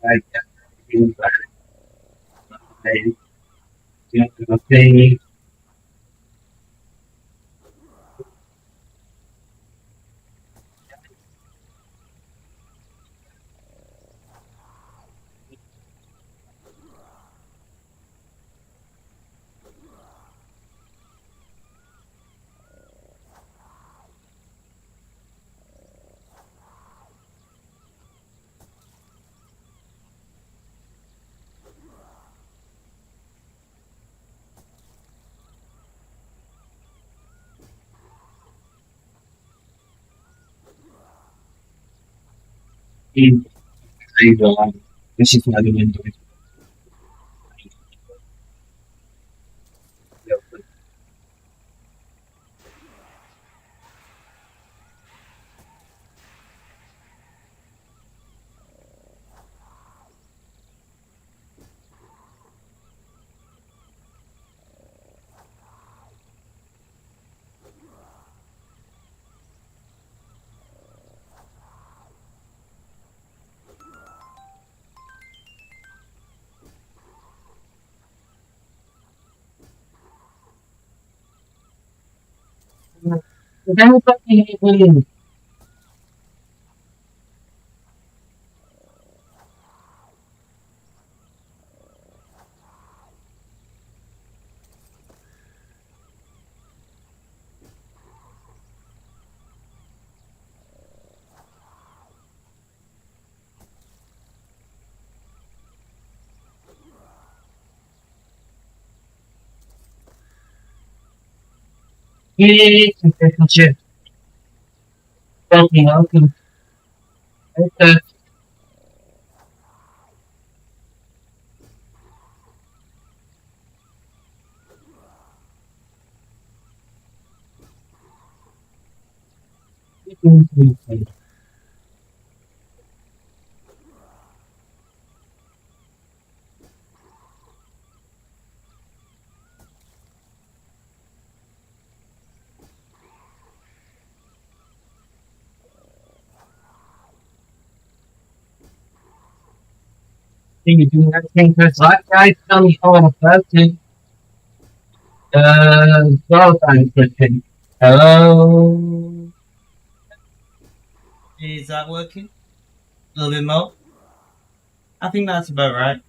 like I think in this is not even doing it. Yes, okay, talking out of you do everything because that guy tell me all about it. Well, I'm thinking, hello. Is that working? A little bit more? I think that's about right.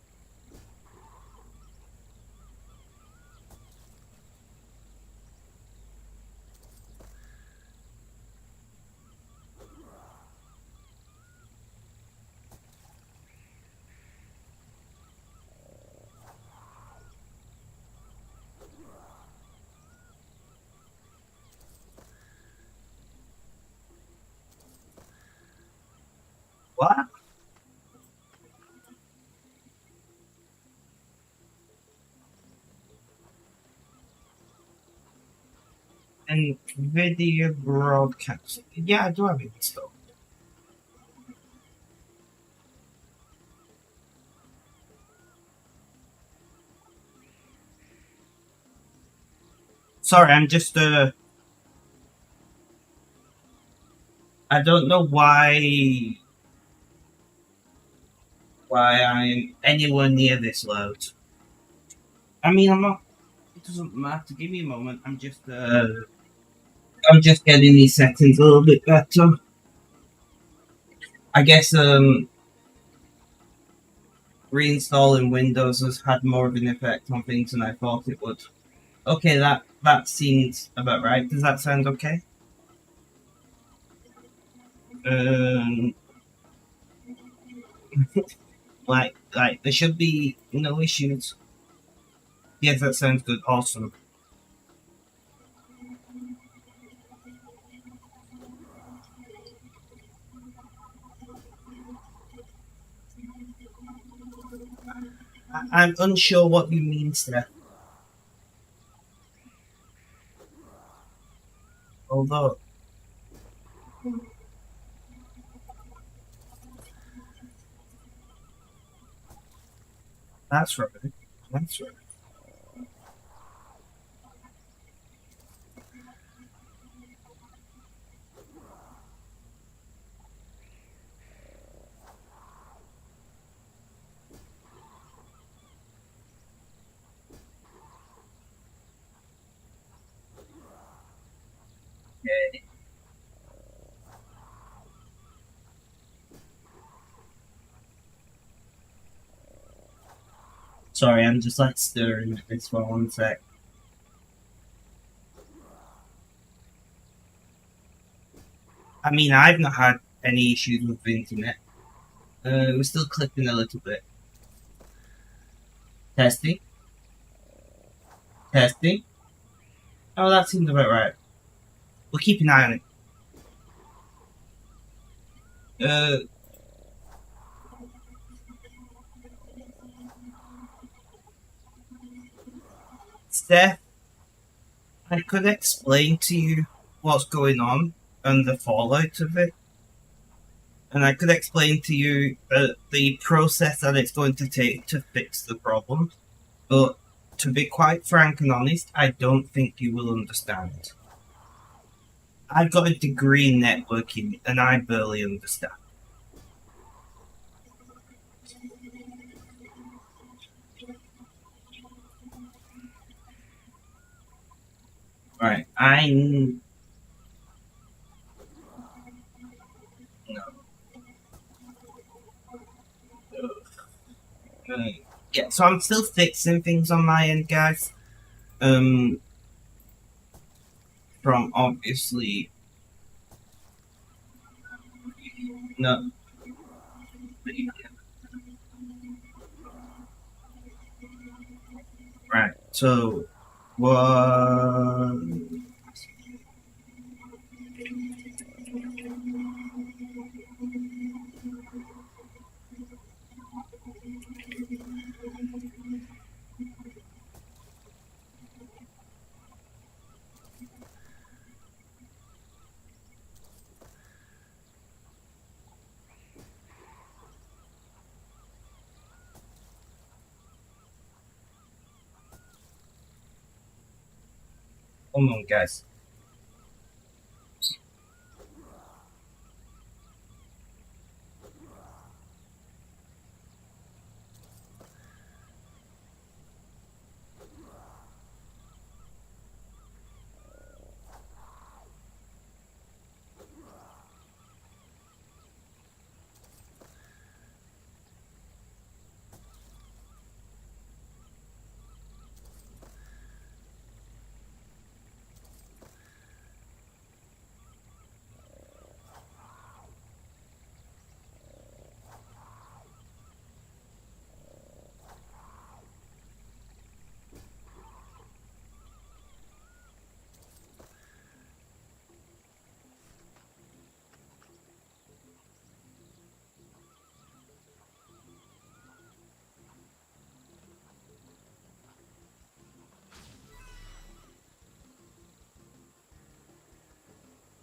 What? And video broadcast. Yeah, I do have it installed. Sorry, I'm just I don't know why I'm anywhere near this loud. I mean, I'm not. It doesn't matter. Give me a moment. I'm just getting these settings a little bit better. I guess reinstalling Windows has had more of an effect on things than I thought it would. Okay, that seems about right. Does that sound okay? Um, like there should be no issues. Yes, that sounds good. Awesome. I'm unsure what you mean, sir. Although that's right. That's right. Okay. Sorry, I'm just like stirring at this for 1 sec. I mean, I've not had any issues with the internet. We're still clipping a little bit. Testing, testing. Oh, that seems about right. We'll keep an eye on it. Steph, I could explain to you what's going on and the fallout of it, and I could explain to you the process that it's going to take to fix the problem. But to be quite frank and honest, I don't think you will understand. I've got a degree in networking, and I barely understand. Right, I know. Uh, yeah, so I'm still fixing things on my end, guys. Um, from obviously no. Right, so what? Hold on, guys.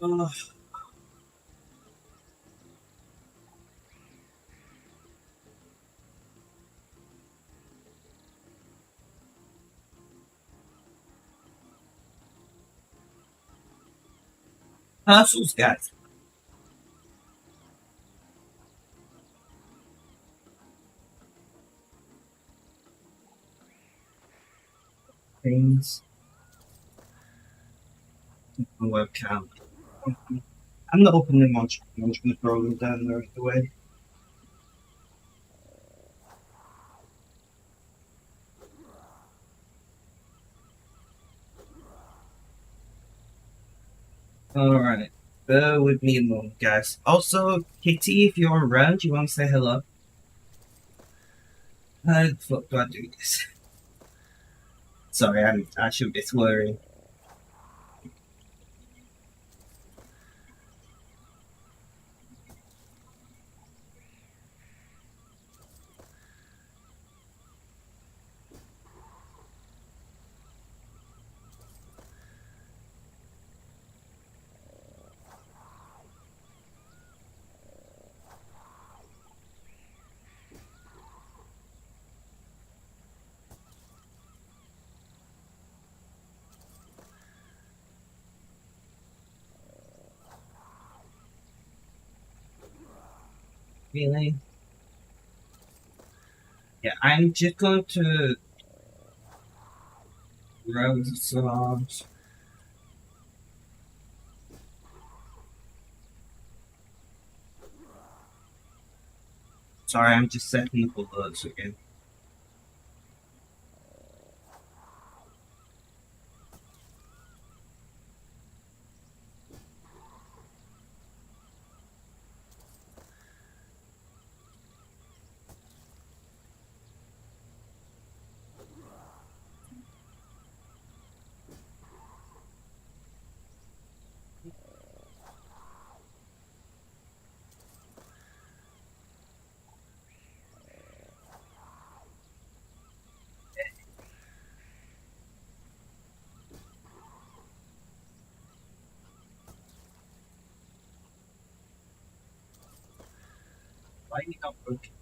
Oh, hustles, guys. Things. Webcam. I'm not opening much. I'm just going to throw them down there the way. Alright. Bear with me a moment, guys. Also, Kitty, if you're around, you want to say hello? How the fuck do I do this? Sorry, I should be swearing. Really? Yeah, I'm just going to browse the songs. Sorry, I'm just setting the bullets again. Why are you not working?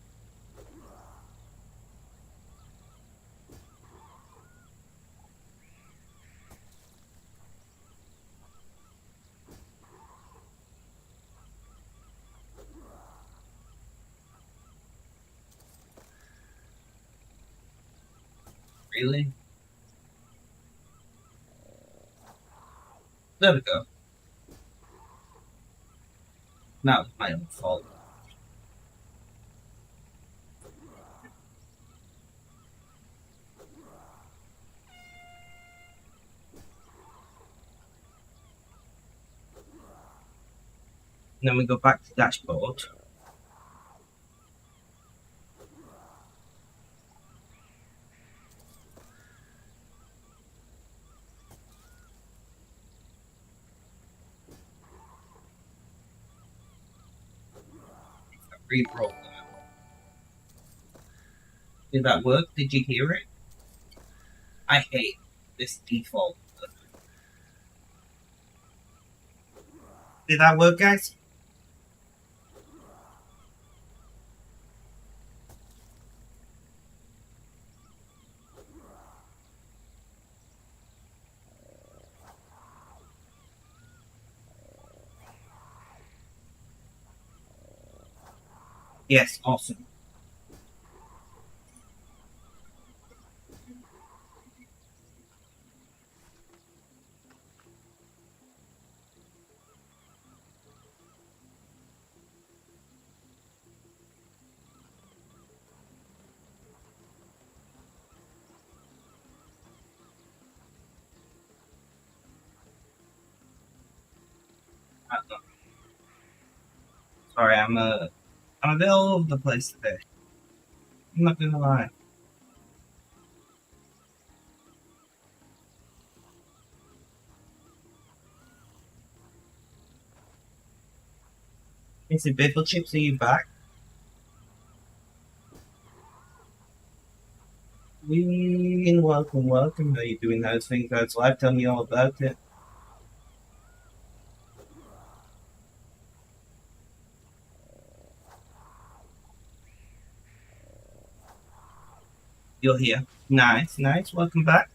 Really? There we go. That was my own fault. And then we go back to dashboard. Re-roll that. Did that work? Did you hear it? I hate this default. Did that work, guys? Yes, awesome. Sorry, I'm a bit all over the place today. I'm not gonna lie. Is it Biffle Chips? Are you back? Welcome, welcome. How you doing? How's things? How's life? Tell me all about it. You're here. Nice, nice. Welcome back.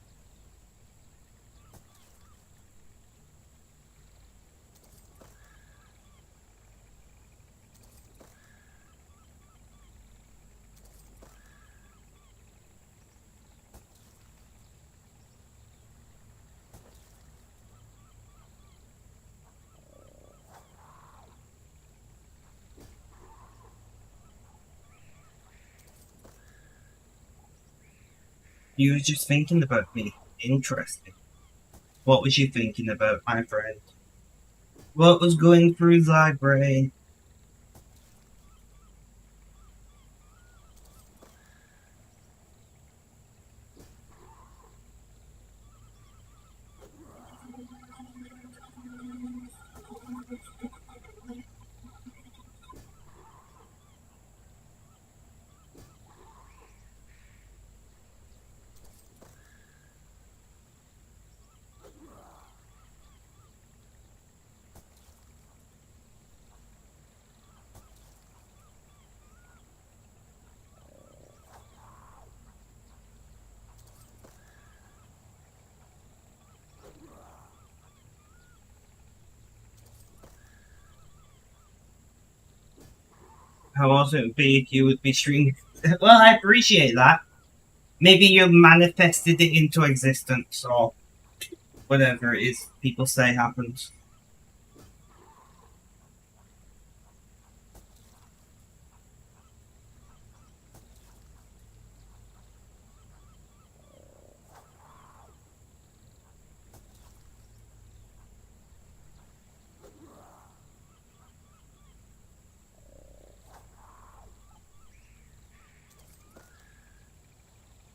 You were just thinking about me. Interesting. What was you thinking about, my friend? What was going through thy brain? How awesome it would be if you would be streaming. Well, I appreciate that. Maybe you manifested it into existence or whatever it is people say happens.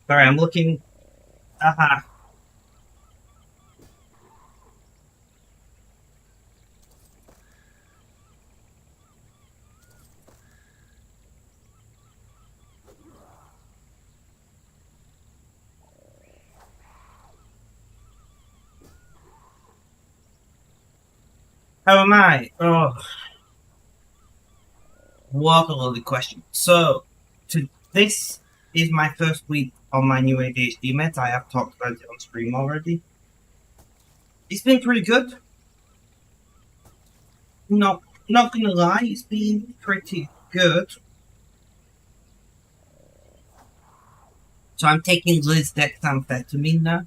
Sorry, I'm looking. Aha. How am I? Oh, what a lovely question. So, this is my first week on my new ADHD meds. I have talked about it on stream already. It's been pretty good. Not not gonna lie, it's been pretty good. So I'm taking lisdexamphetamine now.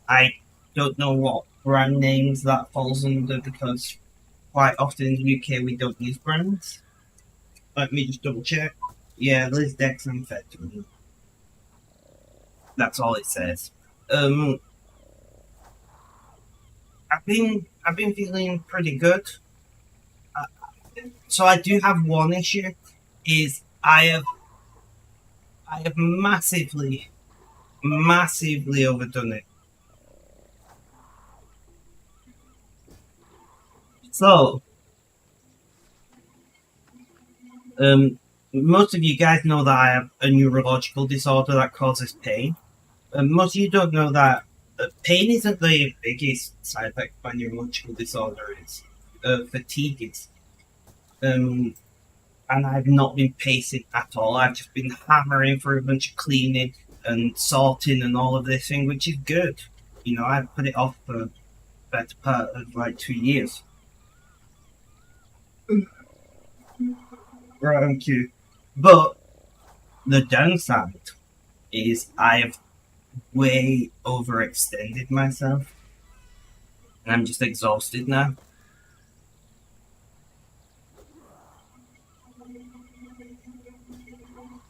I don't know what brand names that falls under because quite often in the UK we don't use brands. Let me just double check. Yeah, lisdexamphetamine. That's all it says. Um, I've been feeling pretty good. Uh, so I do have one issue, is I have massively overdone it. So um, most of you guys know that I have a neurological disorder that causes pain. Most of you don't know that pain isn't the biggest side effect of my neurological disorder. It's fatigue is. Um, and I've not been pacing at all. I've just been hammering for a bunch of cleaning and sorting and all of this thing, which is good. You know, I've put it off for the better part of like 2 years. Right on cue. But the downside is I've way overextended myself. And I'm just exhausted now.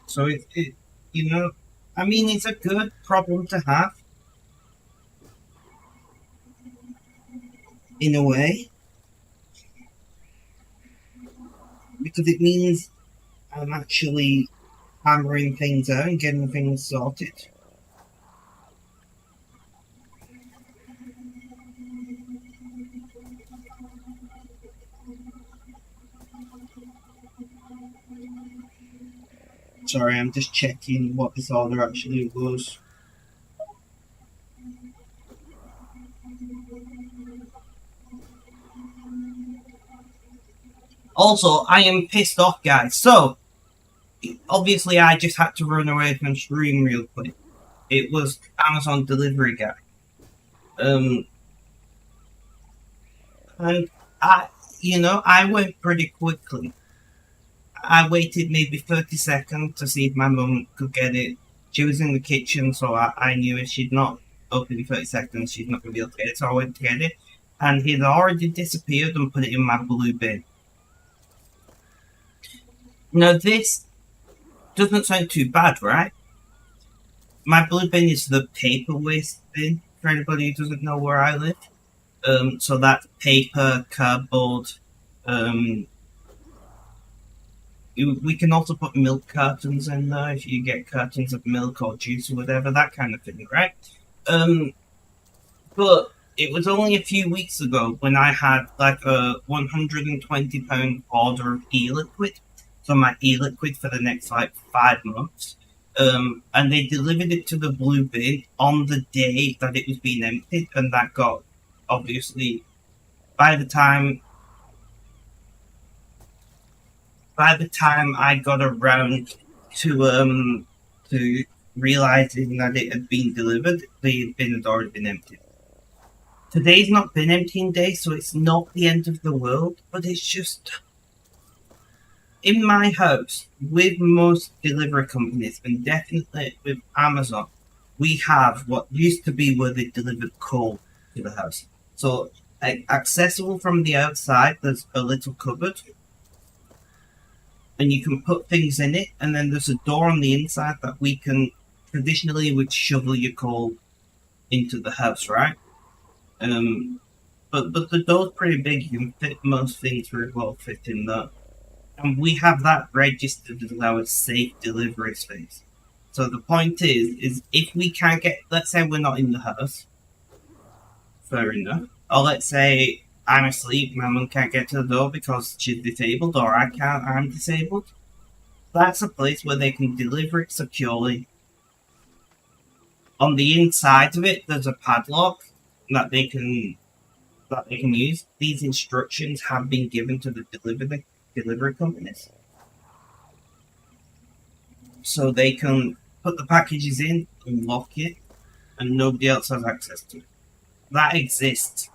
So you know, I mean, it's a good problem to have in a way because it means I'm actually hammering things out and getting things sorted. Sorry, I'm just checking what this order actually was. Also, I am pissed off, guys. So, obviously, I just had to run away from stream real quick. It was Amazon delivery guy. Um, and I went pretty quickly. I waited maybe 30 seconds to see if my mum could get it. She was in the kitchen, so I knew if she'd not opened in 30 seconds, she's not going to be able to get it. So I went to get it. And he'd already disappeared and put it in my blue bin. Now, this doesn't sound too bad, right? My blue bin is the paper waste bin, for anybody who doesn't know where I live. So that's paper, cardboard. We can also put milk cartons in there if you get cartons of milk or juice or whatever, that kind of thing, right? But it was only a few weeks ago when I had like a £120 order of e-liquid. So my e-liquid for the next like 5 months. And they delivered it to the blue bin on the day that it was being emptied, and that got obviously by the time I got around to realizing that it had been delivered, the bin had already been emptied. Today's not bin emptying day, so it's not the end of the world, but it's just in my house, with most delivery companies, and definitely with Amazon, we have what used to be where they delivered coal to the house. So, accessible from the outside, there's a little cupboard, and you can put things in it, and then there's a door on the inside that we can traditionally would shovel your coal into the house, right? But the door's pretty big. You can fit most things very well fit in there. And we have that registered as our safe delivery space. So the point is if we can't get, let's say we're not in the house, fair enough. Or let's say I'm asleep, my mum can't get to the door because she's disabled, or I can't, I'm disabled. That's a place where they can deliver it securely. On the inside of it, there's a padlock that they can use. These instructions have been given to the delivery companies, so they can put the packages in and lock it, and nobody else has access to it. That exists.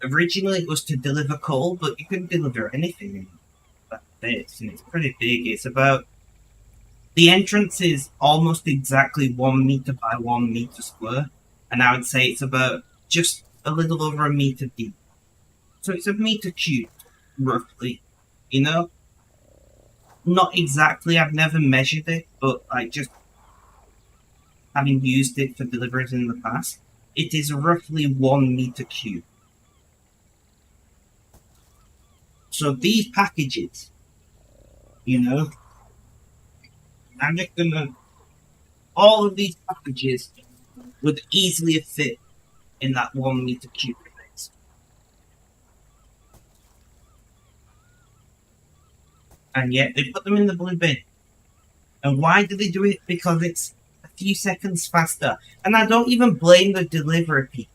Originally, it was to deliver coal, but you can deliver anything in that base, and it's pretty big. It's about, the entrance is almost exactly 1 meter by 1 meter square, and I would say it's about just a little over a meter deep. So it's a meter cubed, roughly. You know, not exactly. I've never measured it, but I just, having used it for deliveries in the past, it is roughly 1 meter cubed. So these packages, you know, I'm just gonna, all of these packages would easily fit in that 1 meter cube space. And yet they put them in the blue bin. And why do they do it? Because it's a few seconds faster. And I don't even blame the delivery people,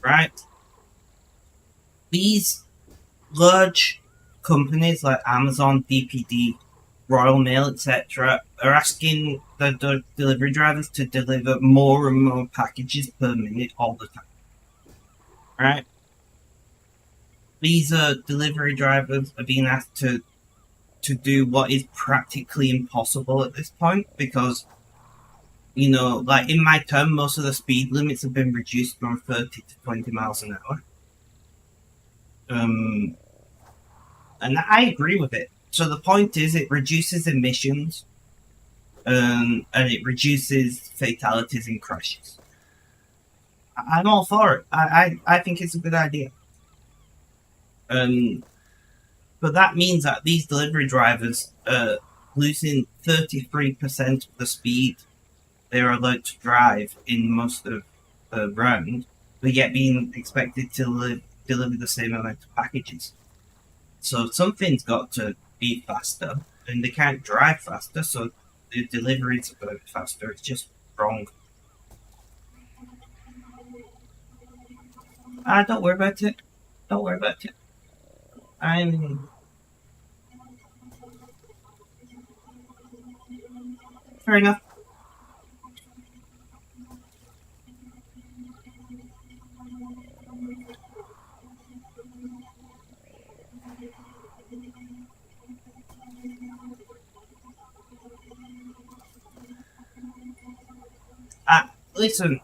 right? These large companies like Amazon, DPD, Royal Mail, etc., are asking the delivery drivers to deliver more and more packages per minute all the time, right? These delivery drivers are being asked to do what is practically impossible at this point, because, you know, like in my town, most of the speed limits have been reduced from 30 to 20 miles an hour. And I agree with it. So the point is, it reduces emissions, and it reduces fatalities and crashes. I'm all for it. I think it's a good idea. But that means that these delivery drivers are losing 33% of the speed they're allowed to drive in most of the round, but yet being expected to deliver the same amount of packages. So something's got to be faster, and they can't drive faster, so the deliveries are going faster. It's just wrong. Don't worry about it. Don't worry about it. I'm fair enough. Listen,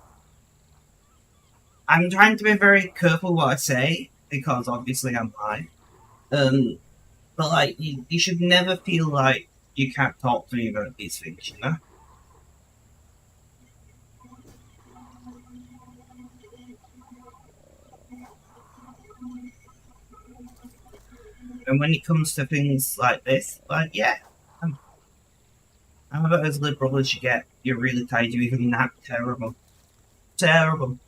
I'm trying to be very careful what I say, because obviously I'm high. But like, you should never feel like you can't talk to me about these things, you know? And when it comes to things like this, like, yeah, I'm about as liberal as you get. You're really tired, you even nap. Terrible. Terrible.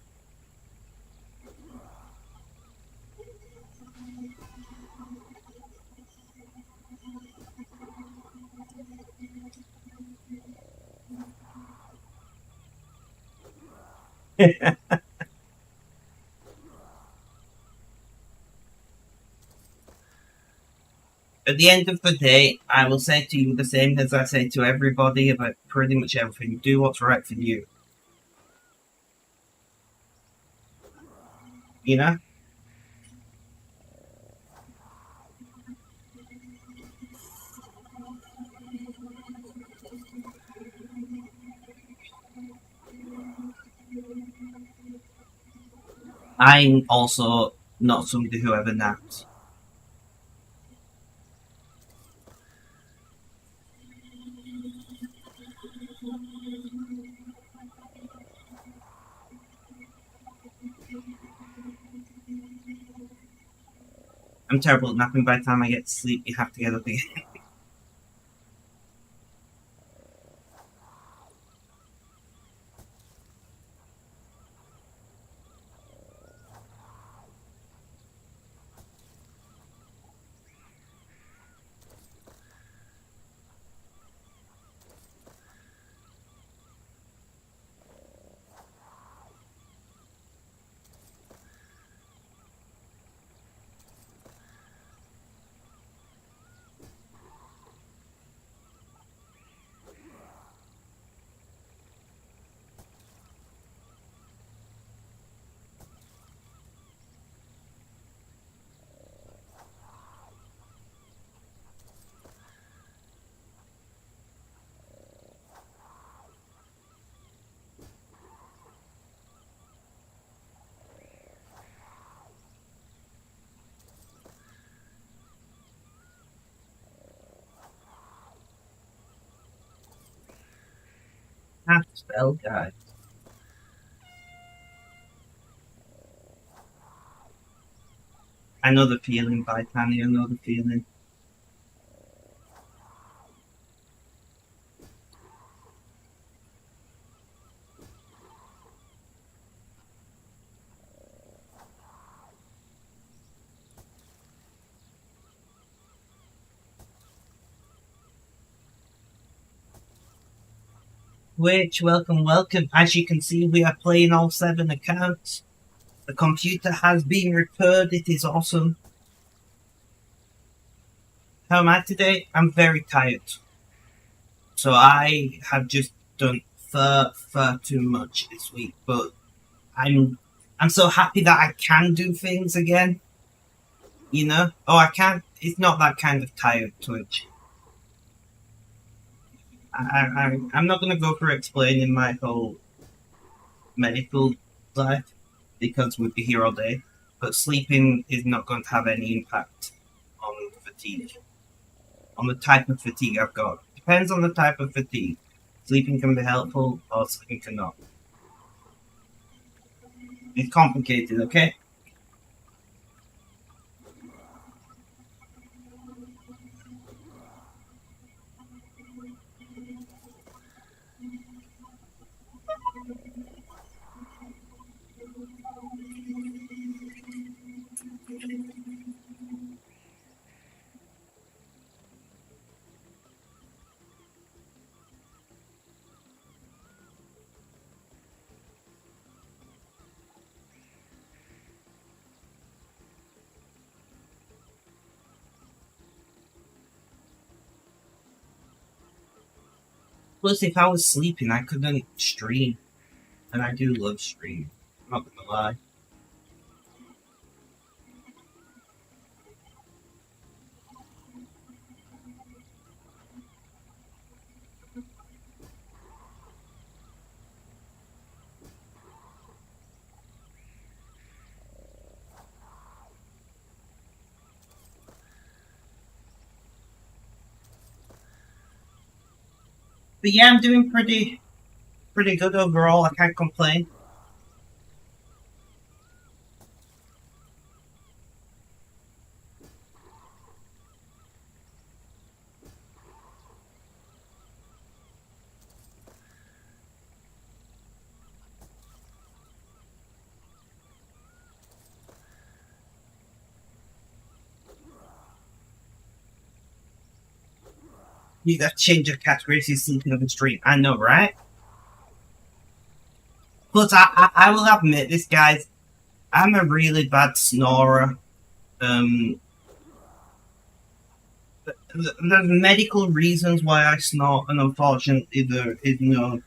At the end of the day, I will say to you the same as I say to everybody about pretty much everything. Do what's right for you. You know? I'm also not somebody who ever naps. I'm terrible at napping. By the time I get to sleep, you have to get up again. Half spell, guys. I know the feeling, Titania. I know the feeling. Which, welcome, welcome. As you can see, we are playing all 7 accounts. The computer has been repaired. It is awesome. How am I today? I'm very tired. So I have just done far too much this week, but I'm so happy that I can do things again. You know? Oh, I can't. It's not that kind of tired twitch. I'm not gonna go for explaining my whole medical life because we'd be here all day. But sleeping is not going to have any impact on fatigue. On the type of fatigue I've got. Depends on the type of fatigue. Sleeping can be helpful or sleeping cannot. It's complicated, okay? Plus, if I was sleeping, I couldn't stream. And I do love stream. I'm not gonna lie. But yeah, I'm doing pretty good overall. I can't complain. You got to change your category if you're sleeping on the stream. I know, right? Plus, I will admit this, guys. I'm a really bad snorer. There's medical reasons why I snore, and unfortunately, there is no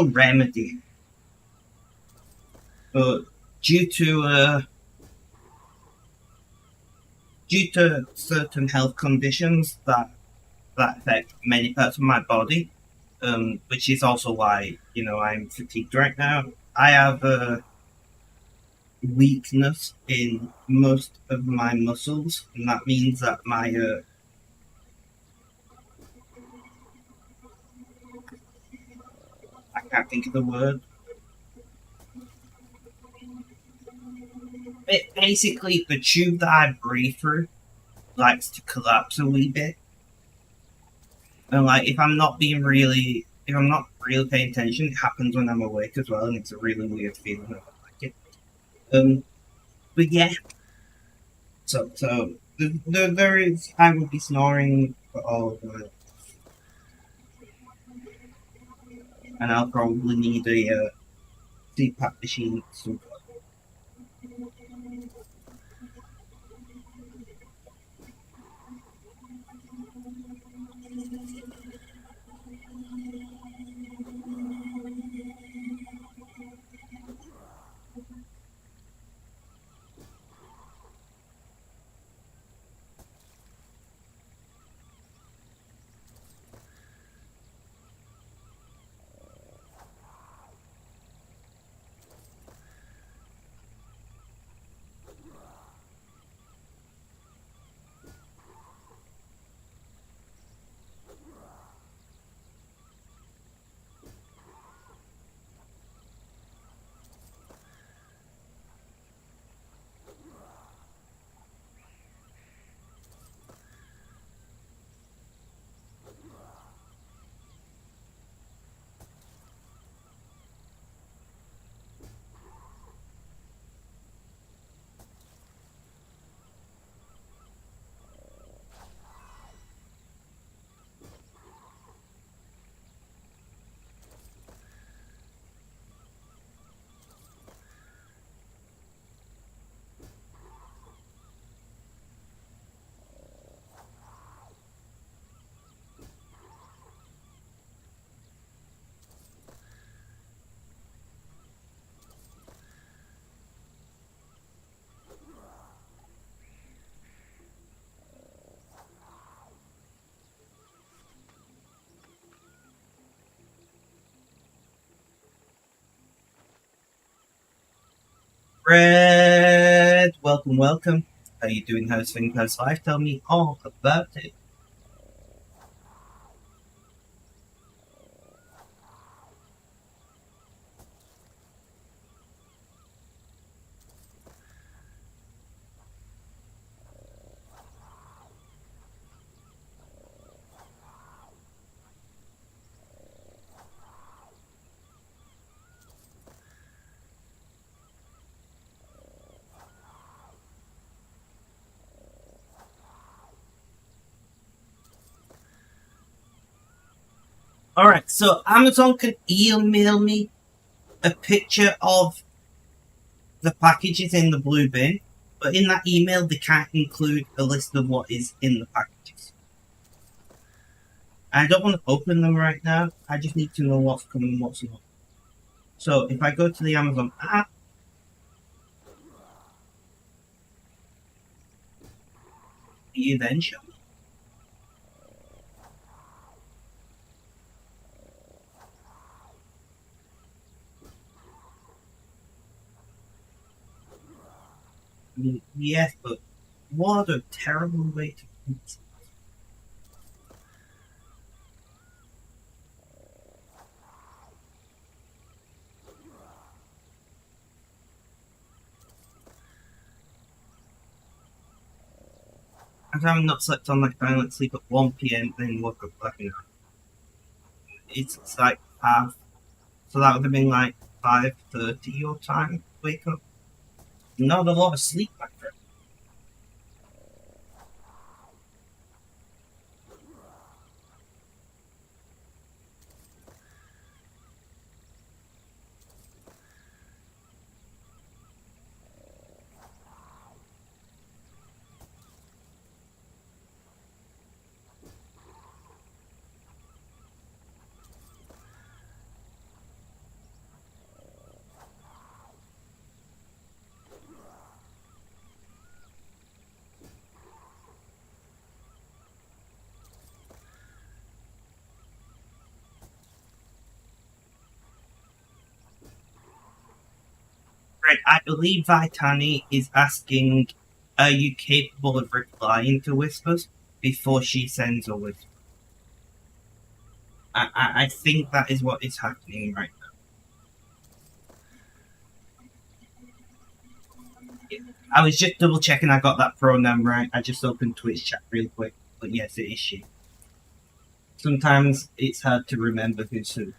remedy. But due to certain health conditions that affect many parts of my body, which is also why I'm fatigued right now. I have a weakness in most of my muscles, and that means that my I can't think of the word. Basically, the tube that I breathe through likes to collapse a wee bit, and like if I'm not really paying attention, it happens when I'm awake as well, and it's a really weird feeling. I don't like it. But yeah, so there is. I will be snoring for all of it, and I'll probably need a CPAP machine soon. Red, welcome, welcome. How you doing? How's things? How's life? Tell me all about it. Alright, so Amazon can email me a picture of the packages in the blue bin, but in that email they can't include a list of what is in the packages. I don't want to open them right now, I just need to know what's coming and what's not. So if I go to the Amazon app, you then show me. I mean, yes, but what a terrible way to eat. I'm having not slept on my phone, let's sleep at 1 PM, then woke up like it's like half, so that would have been like 5:30 your time, wake up. Not a lot of sleep back there. Right, I believe Vitani is asking, are you capable of replying to whispers before she sends a whisper? I think that is what is happening right now. I was just double checking I got that pronoun right. I just opened Twitch chat real quick. But yes, it is she. Sometimes it's hard to remember who's who.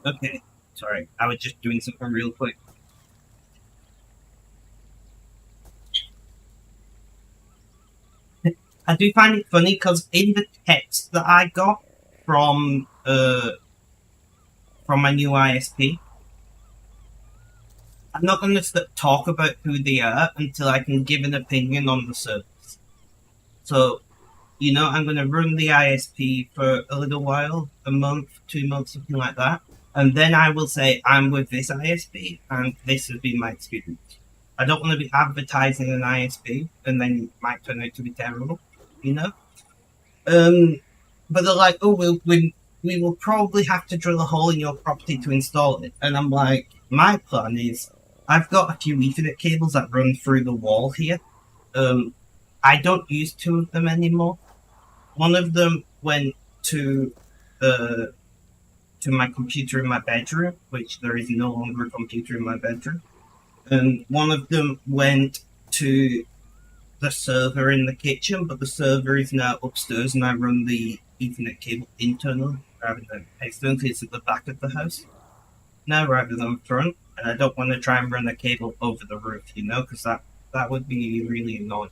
Okay, sorry. I was just doing something real quick. I do find it funny because in the text that I got from my new ISP, I'm not going to talk about who they are until I can give an opinion on the service. So, I'm going to run the ISP for a little while, a month, 2 months, something like that. And then I will say, I'm with this ISP, and this has been my experience. I don't want to be advertising an ISP, and then it might turn out to be terrible, you know? But they're like, oh, we will probably have to drill a hole in your property to install it. And I'm like, my plan is, I've got a few Ethernet cables that run through the wall here. I don't use two of them anymore. One of them went to my computer in my bedroom, which there is no longer a computer in my bedroom. And one of them went to the server in the kitchen, but the server is now upstairs, and I run the Ethernet cable internally rather than externally. It's at the back of the house now rather than front, and I don't want to try and run the cable over the roof, because that would be really annoying.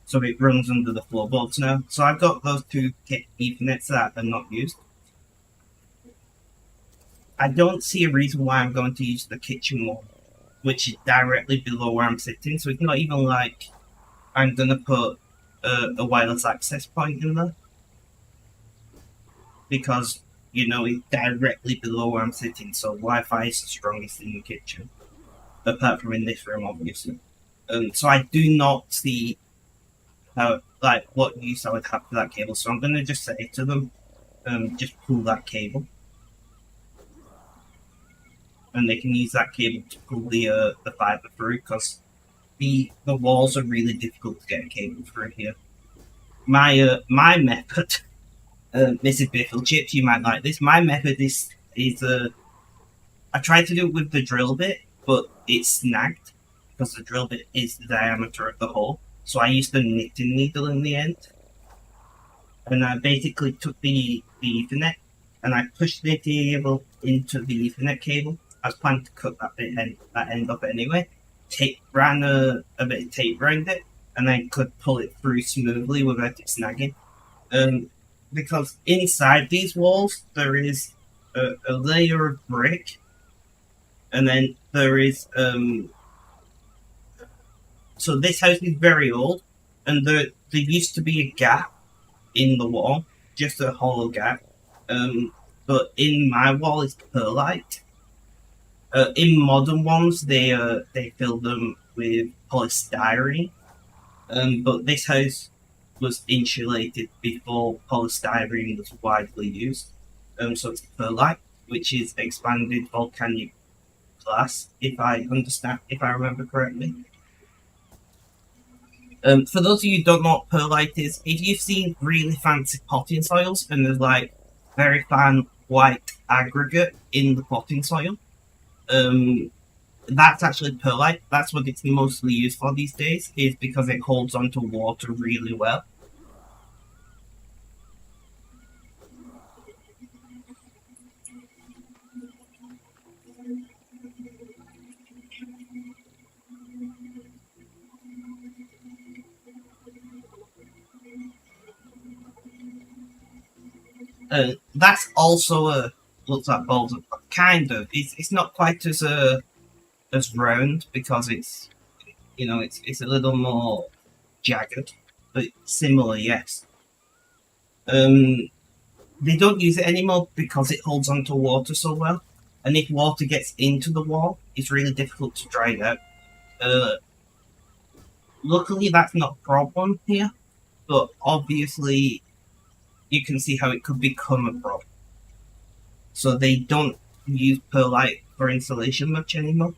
So it runs under the floorboards now. So I've got those two Ethernets that are not used. I don't see a reason why I'm going to use the kitchen wall, which is directly below where I'm sitting. So it's not even like I'm going to put a wireless access point in there. Because, it's directly below where I'm sitting. So Wi-Fi is the strongest in the kitchen. Apart from in this room, obviously. So I do not see what use I would have for that cable. So I'm going to just say to them, just pull that cable. And they can use that cable to pull the fiber through, because the walls are really difficult to get a cable through here. My method, Mrs. Biffle Chips, you might like this. My method is I tried to do it with the drill bit, but it's snagged because the drill bit is the diameter of the hole. So I used the knitting needle in the end, and I basically took the Ethernet and I pushed the cable into the Ethernet cable. I was planning to cut that end up anyway. Ran a bit of tape around it, and then could pull it through smoothly without it snagging. Because inside these walls there is a layer of brick, and then there is so this house is very old, and there used to be a gap in the wall, just a hollow gap. But in my wall it's perlite. In modern ones, they fill them with polystyrene, but this house was insulated before polystyrene was widely used. So it's perlite, which is expanded volcanic glass, if I remember correctly. For those of you who don't know what perlite is, if you've seen really fancy potting soils and there's like very fine white aggregate in the potting soil, that's actually perlite. That's what it's mostly used for these days, is because it holds onto water really well. That's also looks like balls of kind of. It's not quite as round, because it's it's a little more jagged, but similar, yes. They don't use it anymore because it holds onto water so well, and if water gets into the wall, it's really difficult to dry it out. Luckily, that's not a problem here, but obviously, you can see how it could become a problem. So they don't use perlite for insulation much anymore.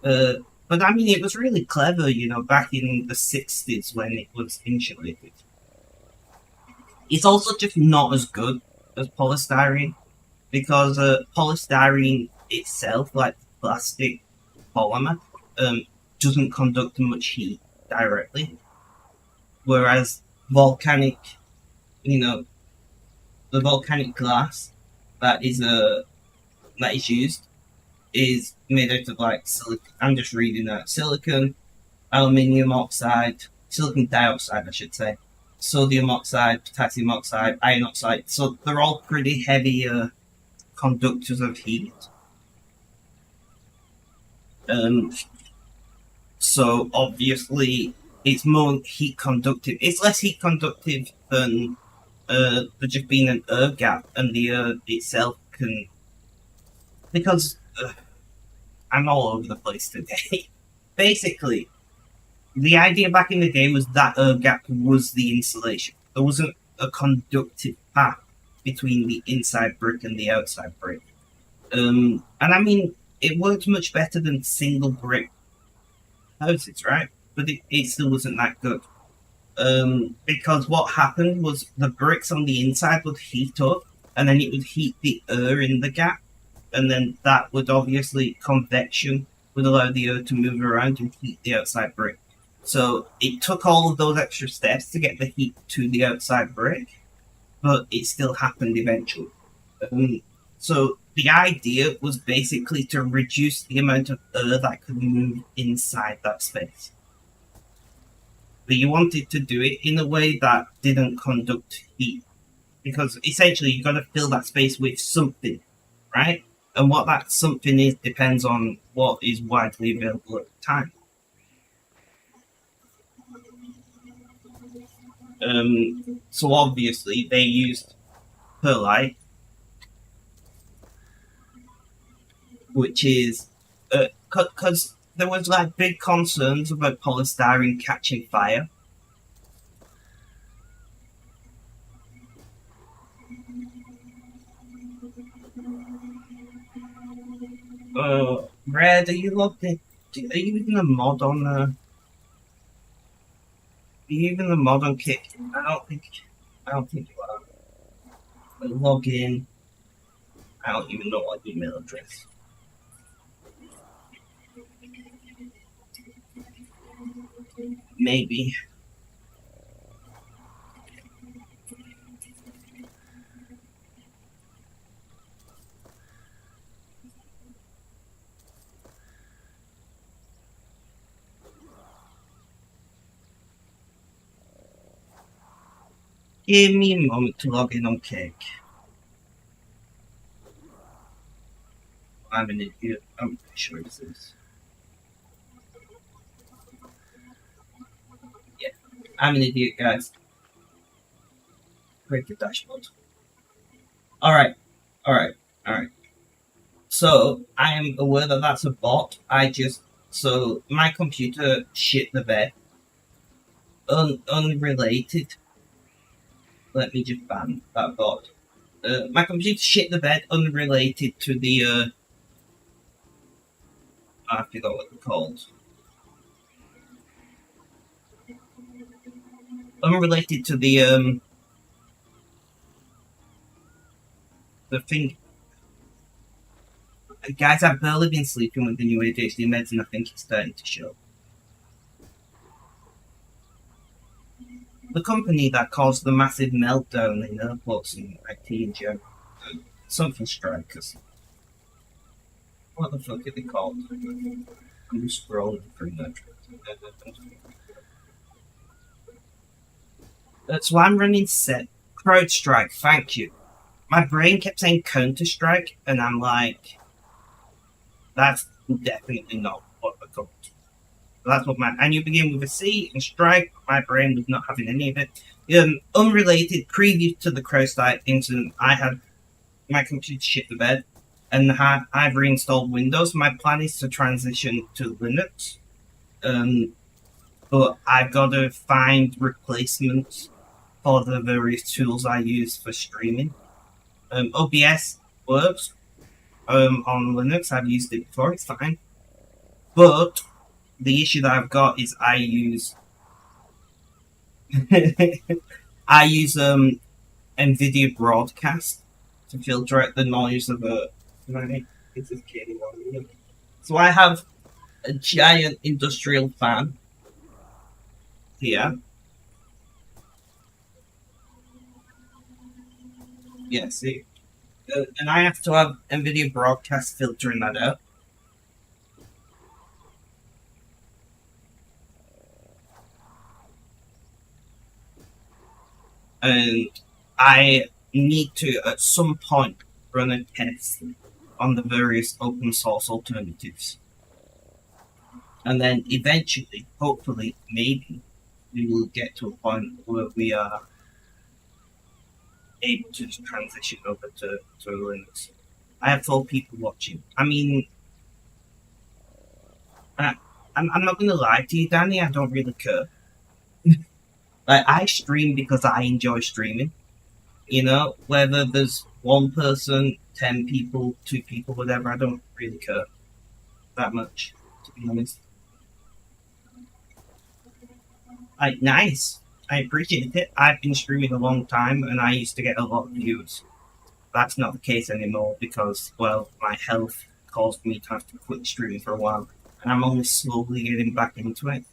But I mean, it was really clever, back in the 60s when it was insulated. It's also just not as good as polystyrene, because polystyrene itself, like plastic polymer, doesn't conduct much heat directly, whereas volcanic, the volcanic glass that is used is made out of like silicon. I'm just reading that: silicon, aluminium oxide, silicon dioxide, I should say, sodium oxide, potassium oxide, iron oxide. So they're all pretty heavy conductors of heat. Um, so obviously it's more heat conductive. It's less heat conductive than there just being an air gap, and the air itself can, because I'm all over the place today. Basically, the idea back in the day was that air gap was the insulation. There wasn't a conductive path between the inside brick and the outside brick. And I mean, it worked much better than single brick houses, right? But it still wasn't that good. Because what happened was the bricks on the inside would heat up, and then it would heat the air in the gap, and then that would obviously convection would allow the air to move around and heat the outside brick. So it took all of those extra steps to get the heat to the outside brick, but it still happened eventually. So the idea was basically to reduce the amount of air that could move inside that space. But you wanted to do it in a way that didn't conduct heat. Because essentially you've got to fill that space with something, right? And what that something is depends on what is widely available at the time. So obviously they used perlite, which is because there was like big concerns about polystyrene catching fire. Red, are you logged in? Are you even a mod on Are you even a mod on Kick? I don't think you are. Log in. I don't even know what email address. Maybe. Give me a moment to log in on Kick. I'm an idiot. I'm pretty sure it's this. Yeah, I'm an idiot, guys. Break the dashboard. Alright, alright, alright. So, I am aware that that's a bot. So, my computer shit the bed. Unrelated. Let me just ban that bot. My computer shit the bed unrelated to the, I forgot what they're called. Unrelated to the thing. Guys, I've barely been sleeping with the new ADHD meds, and I think it's starting to show. The company that caused the massive meltdown in airports and IT in general. Something strikers. What the fuck are they called? I'm just scrolling through that. So I'm running set CrowdStrike, thank you. My brain kept saying Counter Strike, and I'm like, that's definitely not what they're called. That's what and you begin with a C and strike. My brain was not having any of it. Unrelated, previous to the CrowdStrike incident, I had my computer shit the bed, and I've reinstalled Windows. My plan is to transition to Linux, but I've got to find replacements for the various tools I use for streaming. OBS works on Linux. I've used it before. It's fine, but the issue that I've got is I use NVIDIA Broadcast to filter out the noise of a. So I have a giant industrial fan here. Yeah, see, and I have to have NVIDIA Broadcast filtering that out. And I need to, at some point, run a test on the various open source alternatives. And then eventually, hopefully, maybe, we will get to a point where we are able to just transition over to Linux. I have 4 people watching. I mean, I, I'm not going to lie to you, Danny, I don't really care. Like, I stream because I enjoy streaming. You know, whether there's 1 person, 10 people, 2 people, whatever, I don't really care that much, to be honest. Like, nice. I appreciate it. I've been streaming a long time and I used to get a lot of views. That's not the case anymore because, well, my health caused me to have to quit streaming for a while. And I'm only slowly getting back into it.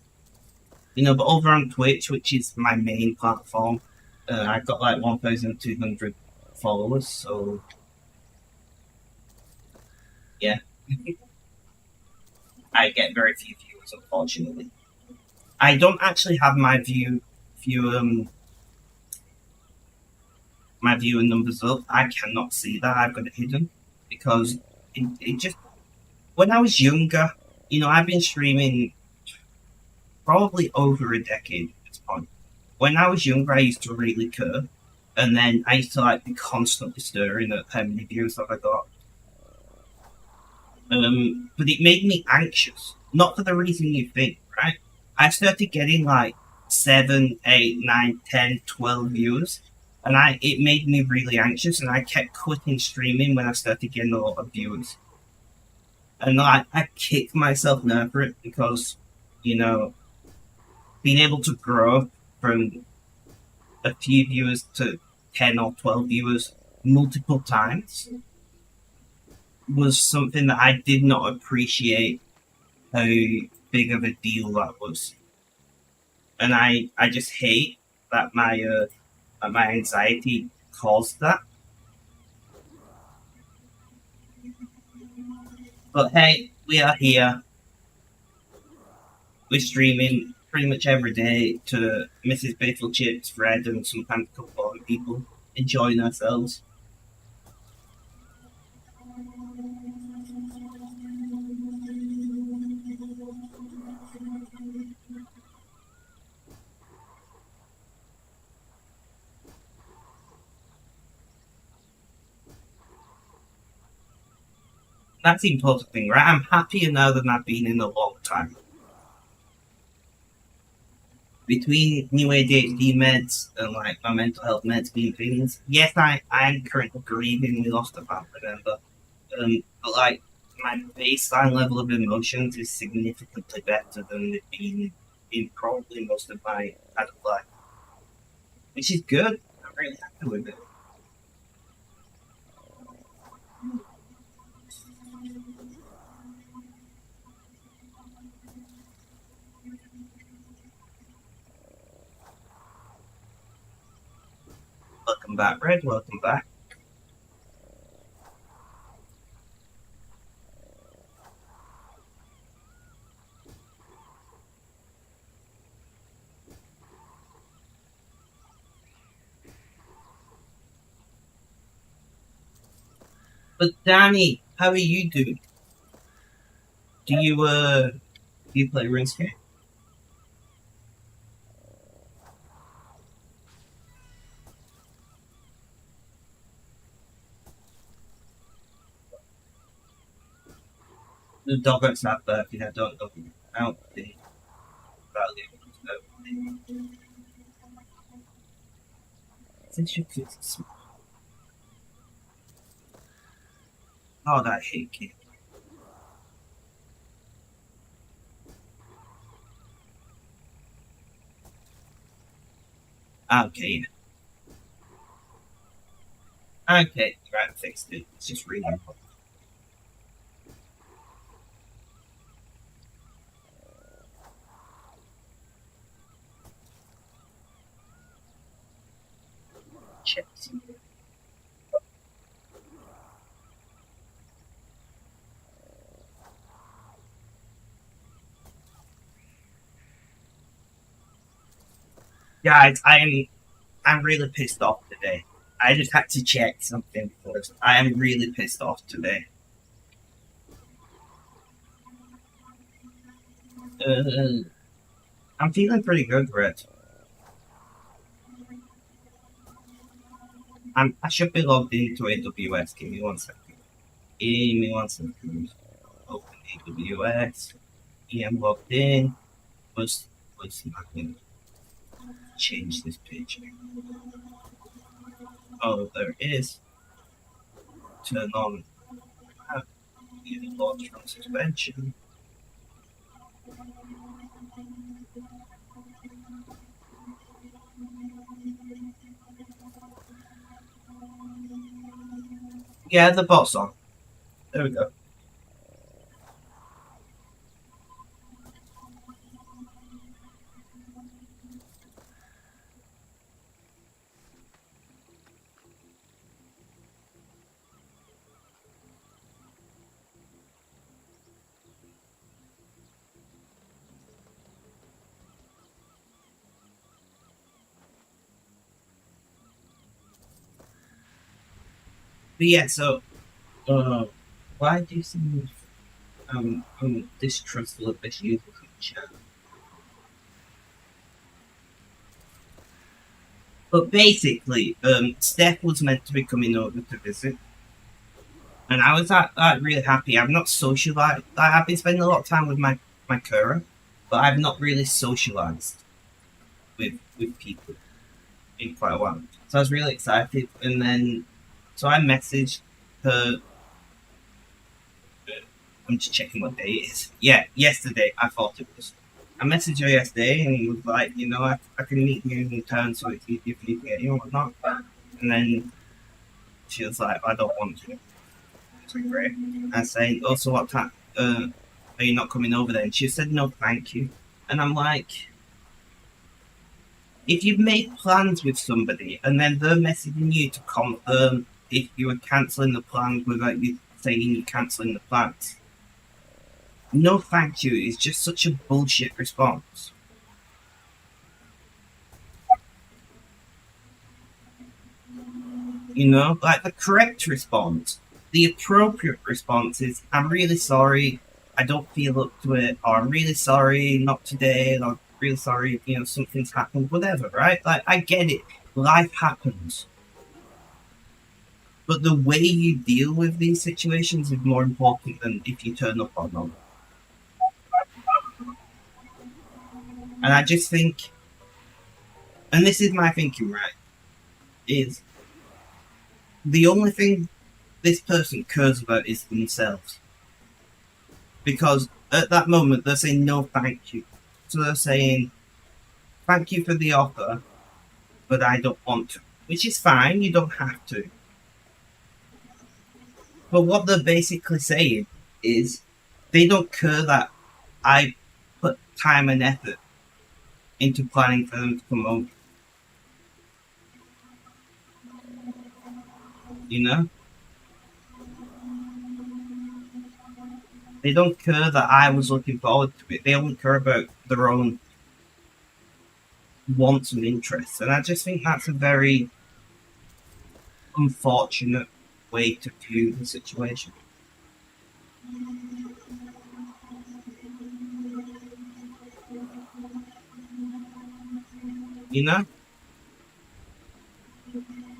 You know, but over on Twitch, which is my main platform, I've got like 1,200 followers, so yeah. I get very few viewers, unfortunately. I don't actually have my viewer numbers up. I cannot see that. I've got it hidden because it just when I was younger, you know, I've been streaming probably over a decade at this point. When I was younger, I used to really care, and then I used to like be constantly staring at how many views have I got. But it made me anxious, not for the reason you think, right? I started getting like 7, 8, 9, 10, 12 views, and it made me really anxious, and I kept quitting streaming when I started getting a lot of views. And I kicked myself now for it because, you know, being able to grow from a few viewers to 10 or 12 viewers multiple times was something that I did not appreciate how big of a deal that was. And I just hate that my anxiety caused that. But hey, we are here. We're streaming pretty much every day to Mrs. Faithful Chips, Fred, and sometimes a couple other people enjoying ourselves. That's the important thing, right? I'm happier now than I've been in a long time. Between new ADHD meds and like my mental health meds being things, yes, I am currently grieving. We lost a family member, but like my baseline level of emotions is significantly better than it's been in probably most of my adult life, which is good. I'm really happy with it. Welcome back, Red. Welcome back. But Danny, how are you doing? Do you play RuneScape? The dog outside birthday, I don't know out the value. Since you could God, I hate kids. Okay. Okay, right, fixed it. It's just reading. Chips. Guys, I'm really pissed off today. I just had to check something first. I am really pissed off today. I'm feeling pretty good, Red. I should be logged into AWS. Give me one second. Give me one second. Open AWS. I'm logged in. Was not going to change this page. Oh, there it is. Turn on launch from suspension. Yeah, the bot's on. There we go. But yeah, so why do you seem distrustful of this user feature? But basically, Steph was meant to be coming over to visit, and I was really happy. I've not socialized. I've been spending a lot of time with my Kura, but I've not really socialized with people in quite a while. So I was really excited, and then so I messaged her. I'm just checking what day it is. Yeah, yesterday. I thought it was. I messaged her yesterday, and he was like, I can meet you in town, so it's easier for you to get you and whatnot. And then she was like, I don't want to. It's like, great. I said, also, what time are you not coming over there? And she said, no, thank you. And I'm like, if you've made plans with somebody and then they're messaging you to confirm if you are cancelling the plans without you saying you're cancelling the plans, no thank you is just such a bullshit response. Like the correct response, the appropriate response is, I'm really sorry, I don't feel up to it, or I'm really sorry, not today, or I'm really sorry, something's happened, whatever, right? Like, I get it, life happens. But the way you deal with these situations is more important than if you turn up or not. And I just think, and this is my thinking, right, is the only thing this person cares about is themselves. Because at that moment, they're saying no thank you. So they're saying, thank you for the offer, but I don't want to. Which is fine, you don't have to. But what they're basically saying is, they don't care that I put time and effort into planning for them to come over. You know? They don't care that I was looking forward to it. They only care about their own wants and interests. And I just think that's a very unfortunate way to view the situation. You know?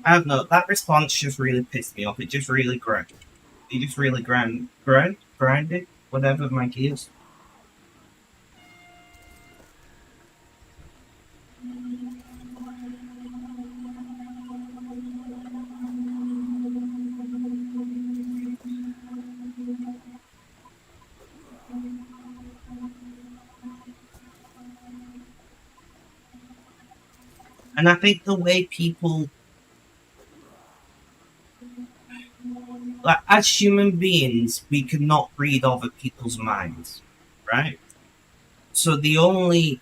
I don't know. That response just really pissed me off. It just really grinded. It just really grinded, whatever my gears. And I think the way people, like, as human beings, we cannot read other people's minds, right? So the only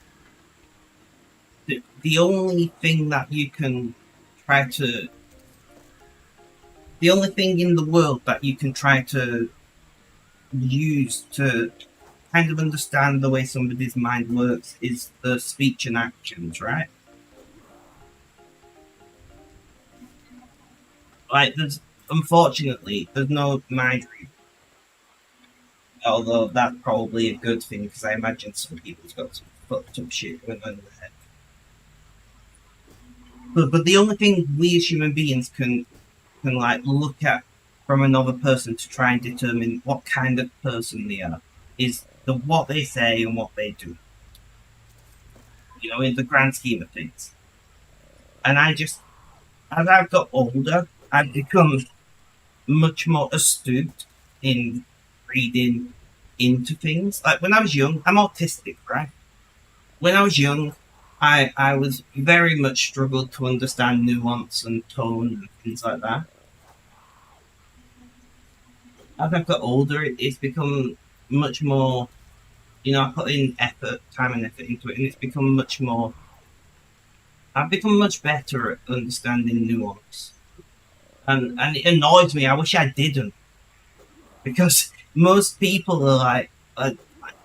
thing that you can try to, the only thing in the world that you can try to use to kind of understand the way somebody's mind works is the speech and actions, right? Like, unfortunately, there's no mind reading. Although that's probably a good thing because I imagine some people's got some fucked up shit going on in their head. But the only thing we as human beings can like look at from another person to try and determine what kind of person they are is the what they say and what they do. You know, in the grand scheme of things. And I just, as I've got older, I've become much more astute in reading into things. Like when I was young, I'm autistic, right? When I was young, I was very much struggled to understand nuance and tone and things like that. As I've got older, it's become much more, you know, I put in effort, time and effort into it, and it's become much more. I've become much better at understanding nuance, and it annoys me. I wish I didn't, because most people are like,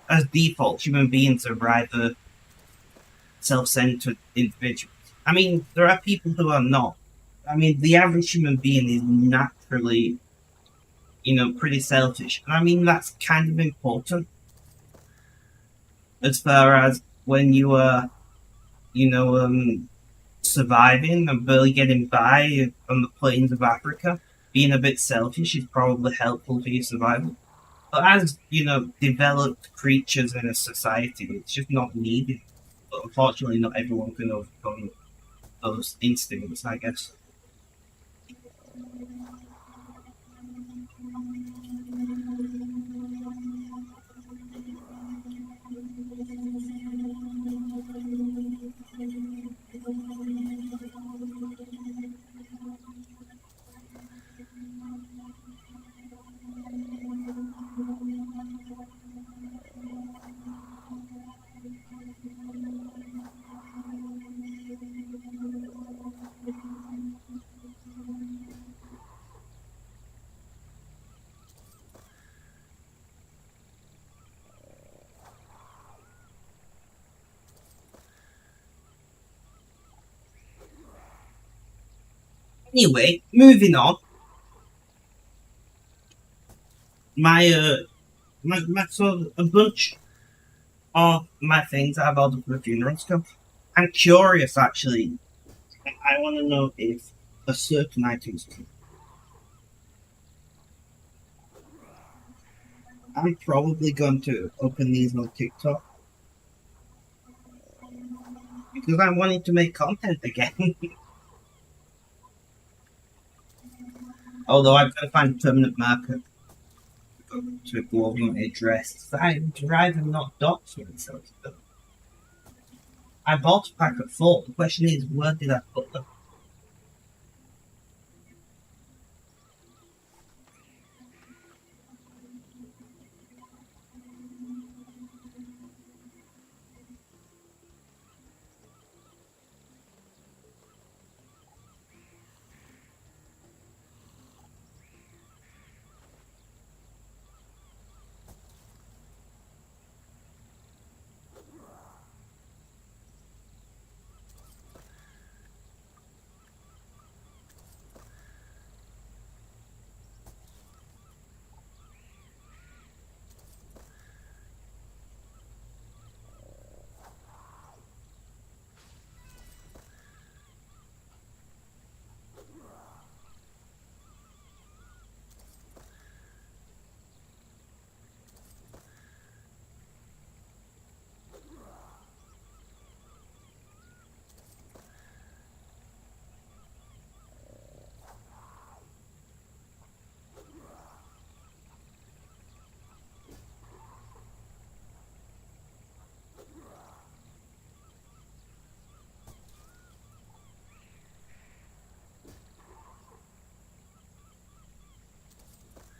as default, human beings are rather self-centered individuals. I mean, there are people who are not. I mean, the average human being is naturally, you know, pretty selfish, and I mean that's kind of important as far as when you are, you know, surviving and barely getting by on the plains of Africa. Being a bit selfish is probably helpful for your survival. But as, you know, developed creatures in a society, it's just not needed. But unfortunately, not everyone can overcome those instincts, I guess. Anyway, moving on. My my sort of a bunch of my things I've ordered for the funeral stuff. I'm curious, actually. I want to know if a certain item's true. I'm probably going to open these on TikTok because I'm wanting to make content again. Although I've got to find a permanent marker to go over my address. I'm driving, not docs myself. I bought a pack of 4. The question is, where did I put them?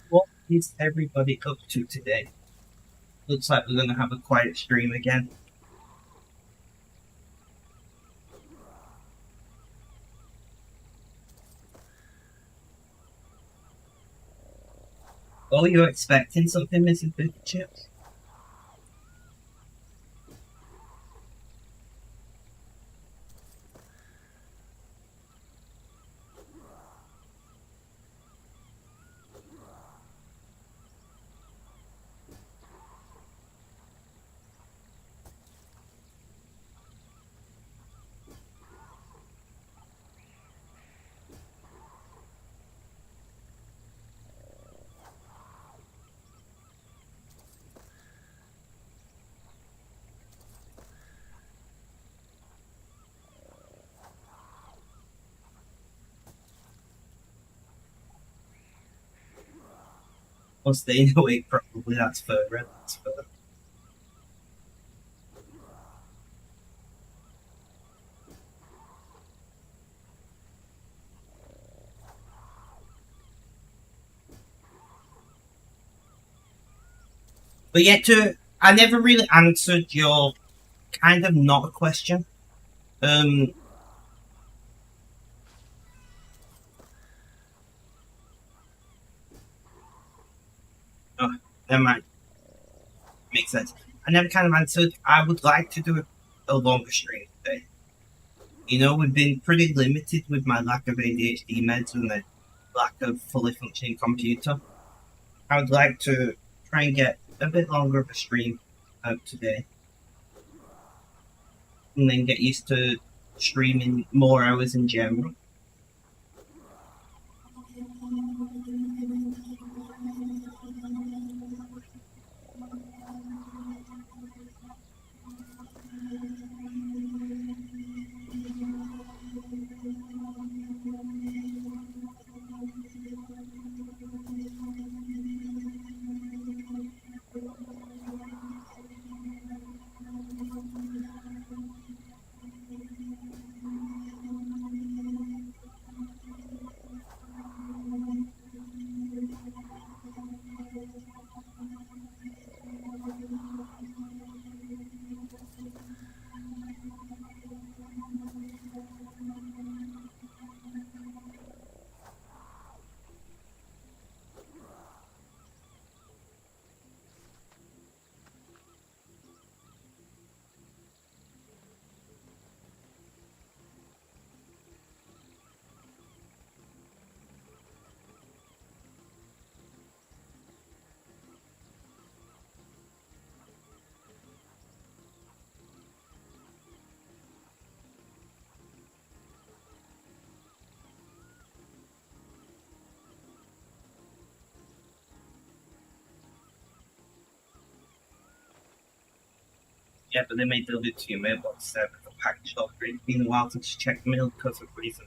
What is everybody up to today? Looks like we're going to have a quiet stream again. Oh, you're expecting something, Mrs. Big Chips? Or staying awake, probably. That's further. That's further. But yet, I never really answered your kind of not a question. Um, oh, never mind. Makes sense. I never kind of answered. I would like to do a longer stream today. You know, we've been pretty limited with my lack of ADHD meds and the lack of fully functioning computer. I would like to try and get a bit longer of a stream out today, and then get used to streaming more hours in general. Yeah, but they may deliver it to your mailbox with a package delivery. It's been a while since you checked the mail because of reason.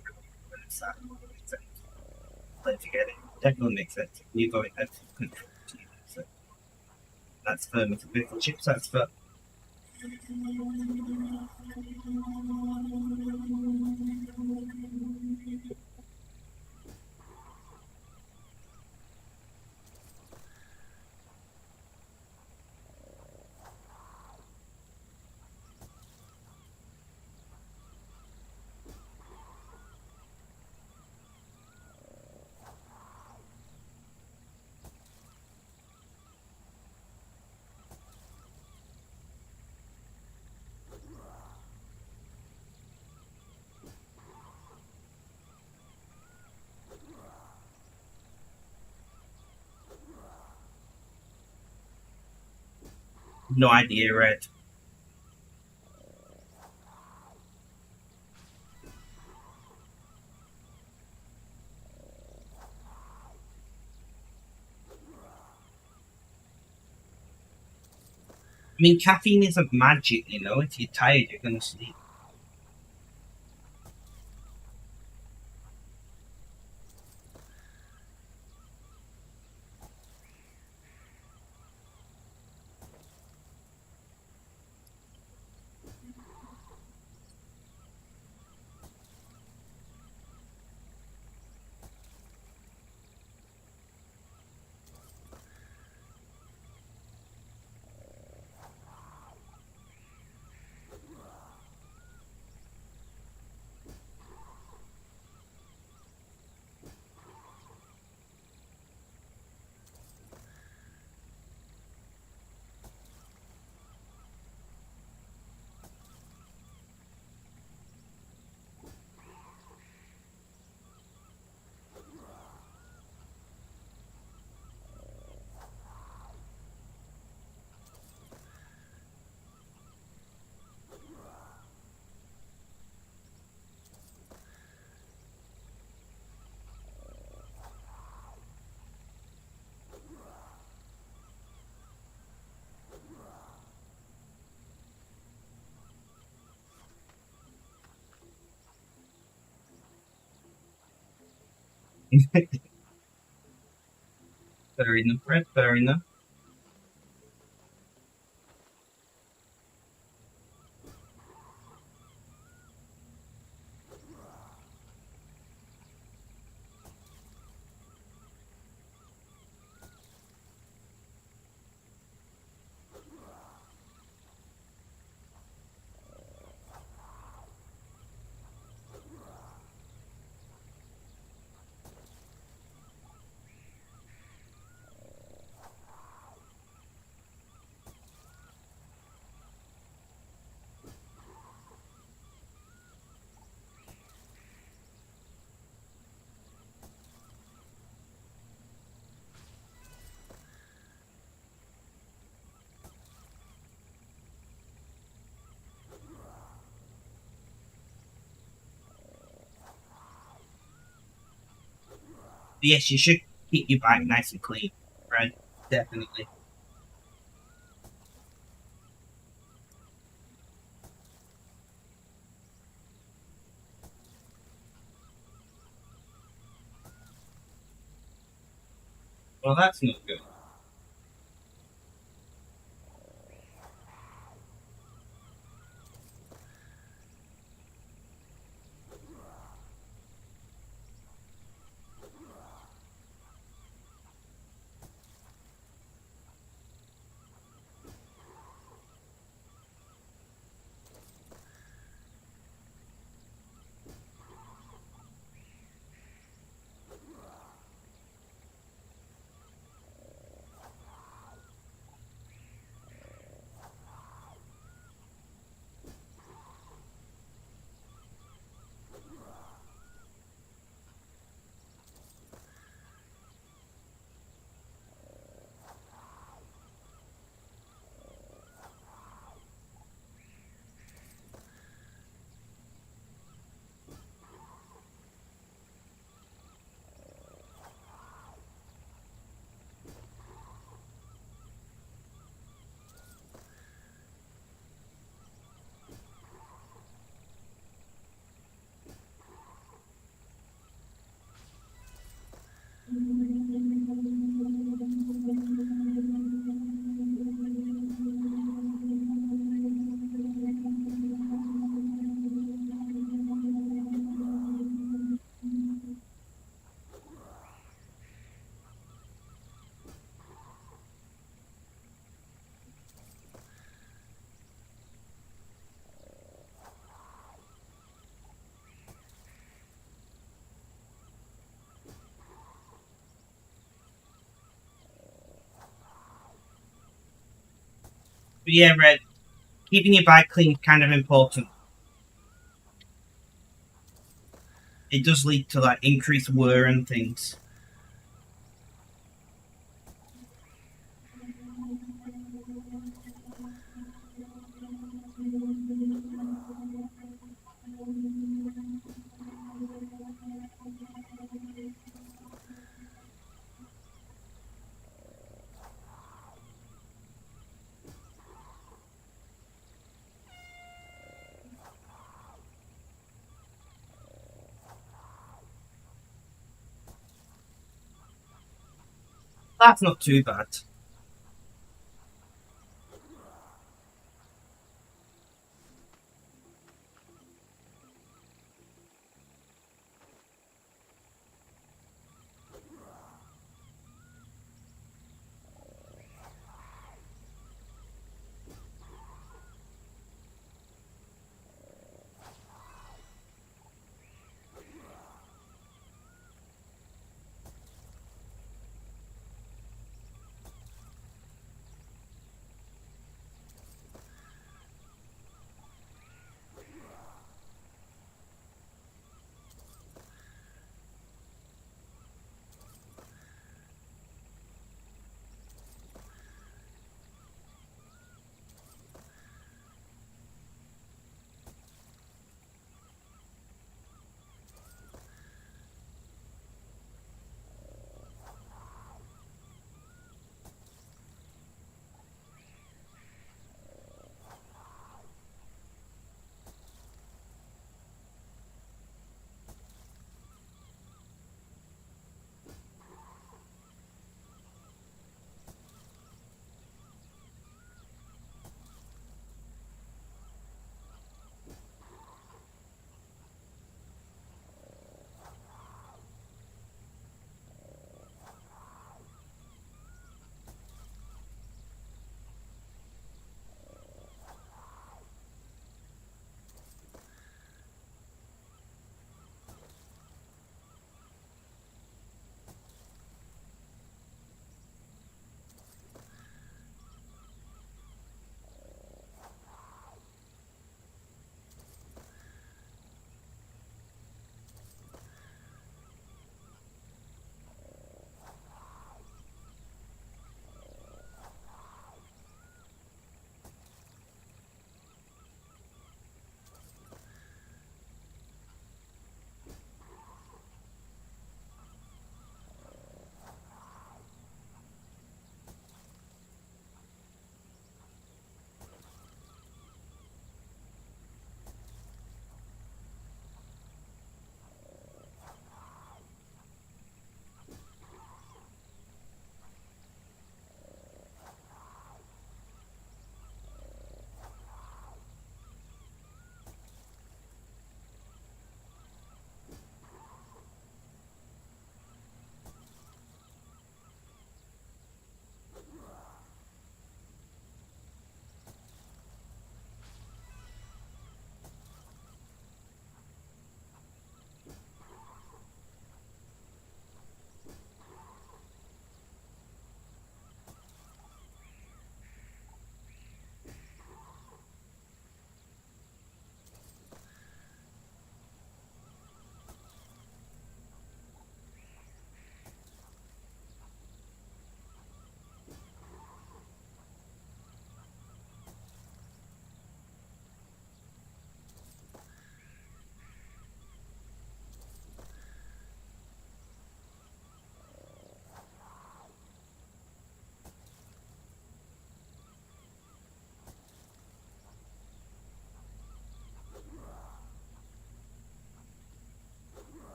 Let's get it. Definitely makes sense. You're going out of control. So that's firm. It's a bit of chips. That's firm. No idea, Red. I mean, caffeine isn't magic, you know. If you're tired, you're going to sleep. Fair enough, Fred. Fair enough. But yes, you should keep your bike nice and clean, Fred. Definitely. Well, that's not good. But yeah, Red, keeping your bike clean is kind of important. It does lead to like increased wear and things. That's not too bad.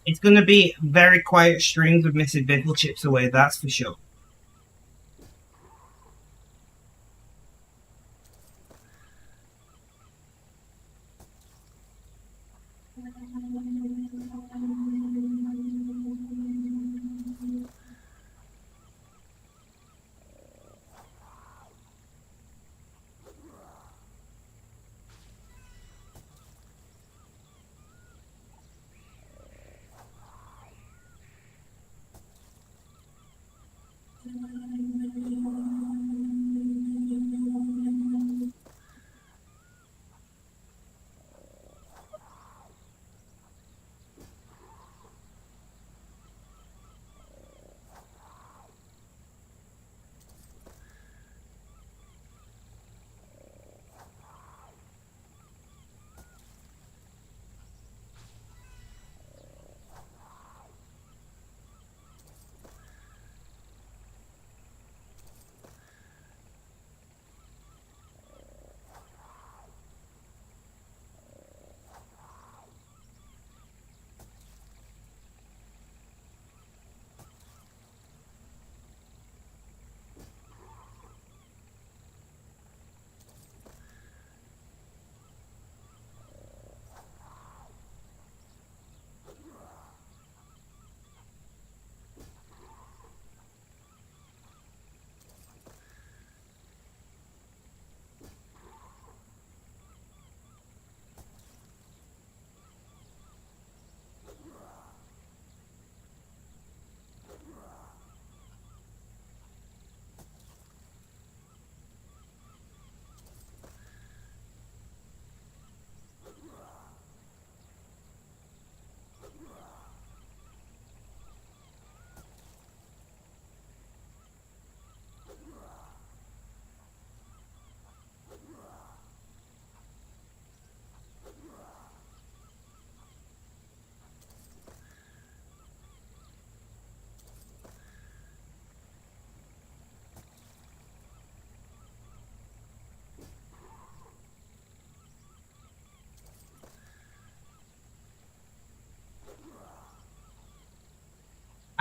It's going to be very quiet streams of missing bagel chips away, that's for sure.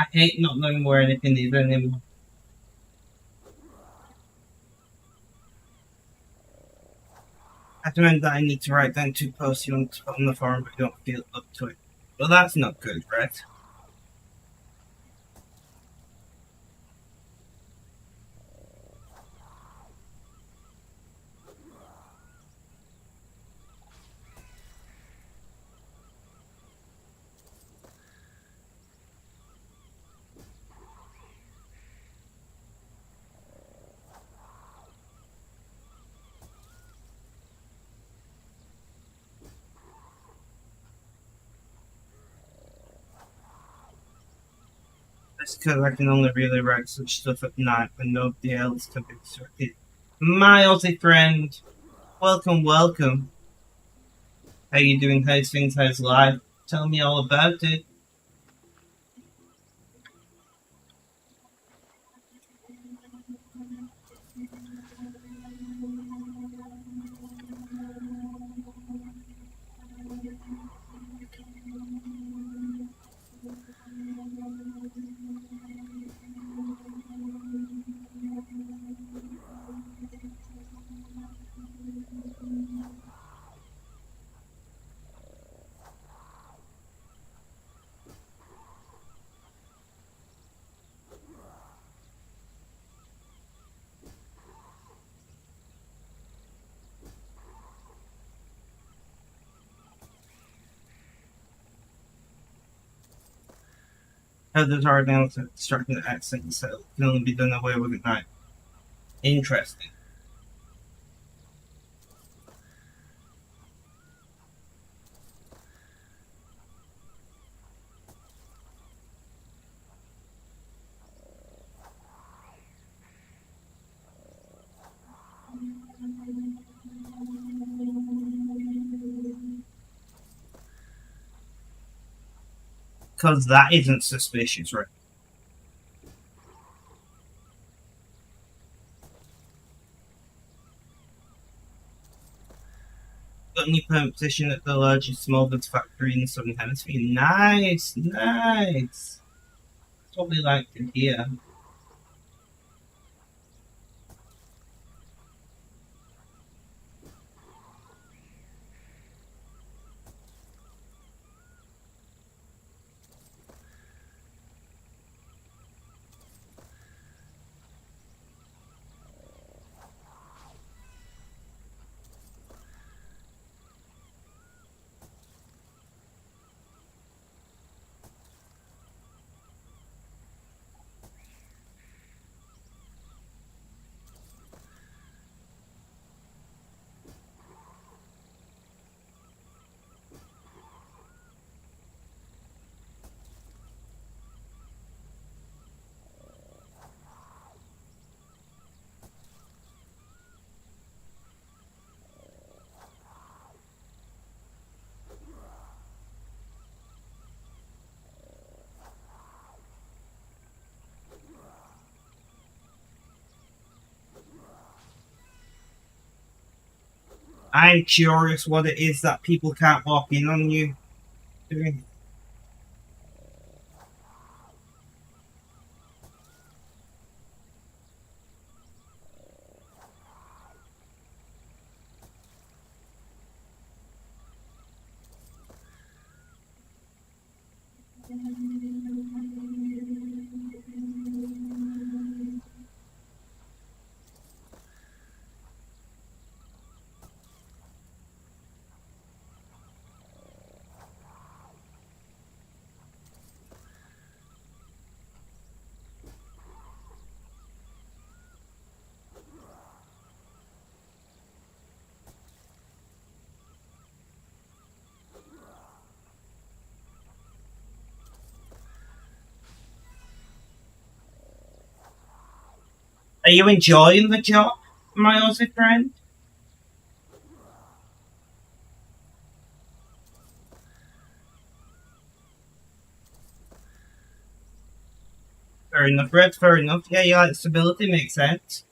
I hate not knowing where anything is anymore. I meant that I need to write down 2 posts you want to put on the forum, but I don't feel up to it. Well, that's not good, right? That's because I can only really write such stuff at night when nobody else can be distracted. My Aussie friend, welcome, welcome. How you doing? How's things? How's life? Tell me all about it. How does our analysis extracting the accent so it can only be done away with at night? Interesting. Because that isn't suspicious, right? got a new permanent position at the largest small goods factory in the Southern Hemisphere. Nice, nice. That's what we like to hear. I'm curious what it is that people can't walk in on you doing. Are you enjoying the job, my Aussie friend? Fair enough, Red, fair enough. Yeah, you like stability, makes sense.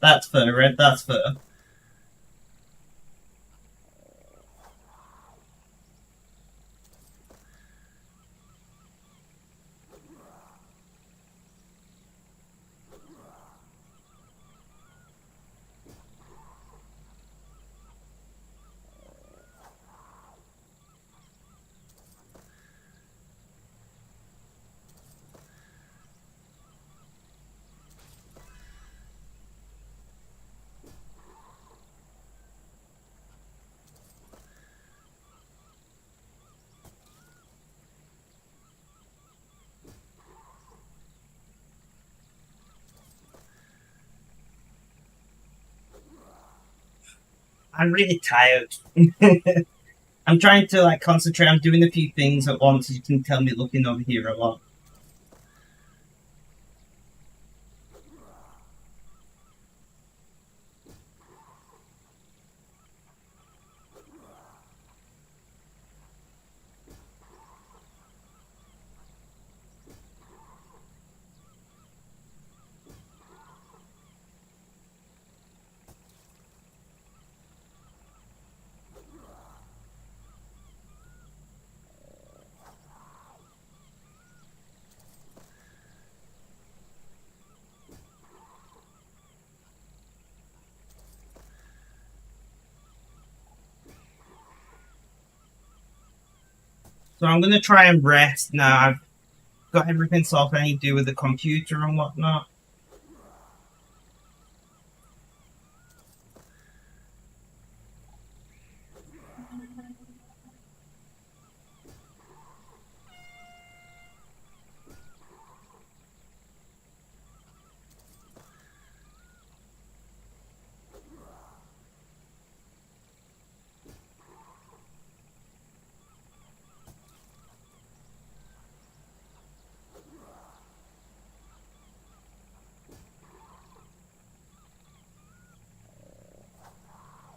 That's fair, Red, that's fair. I'm really tired. I'm trying to like concentrate. I'm doing a few things at once. As you can tell me looking over here a lot. So I'm gonna try and rest now. I've got everything sorted I need to do with the computer and whatnot.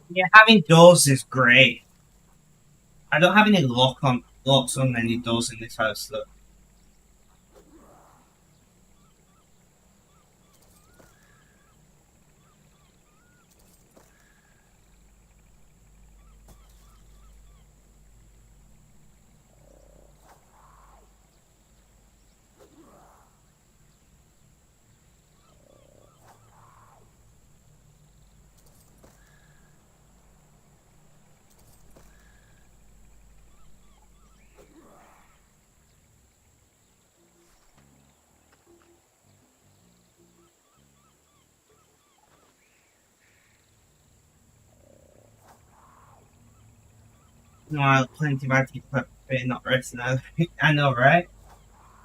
Yeah, having doors is great. I don't have any locks on any doors in this house though. No, I have plenty of IT equipment not rest now. I know, right?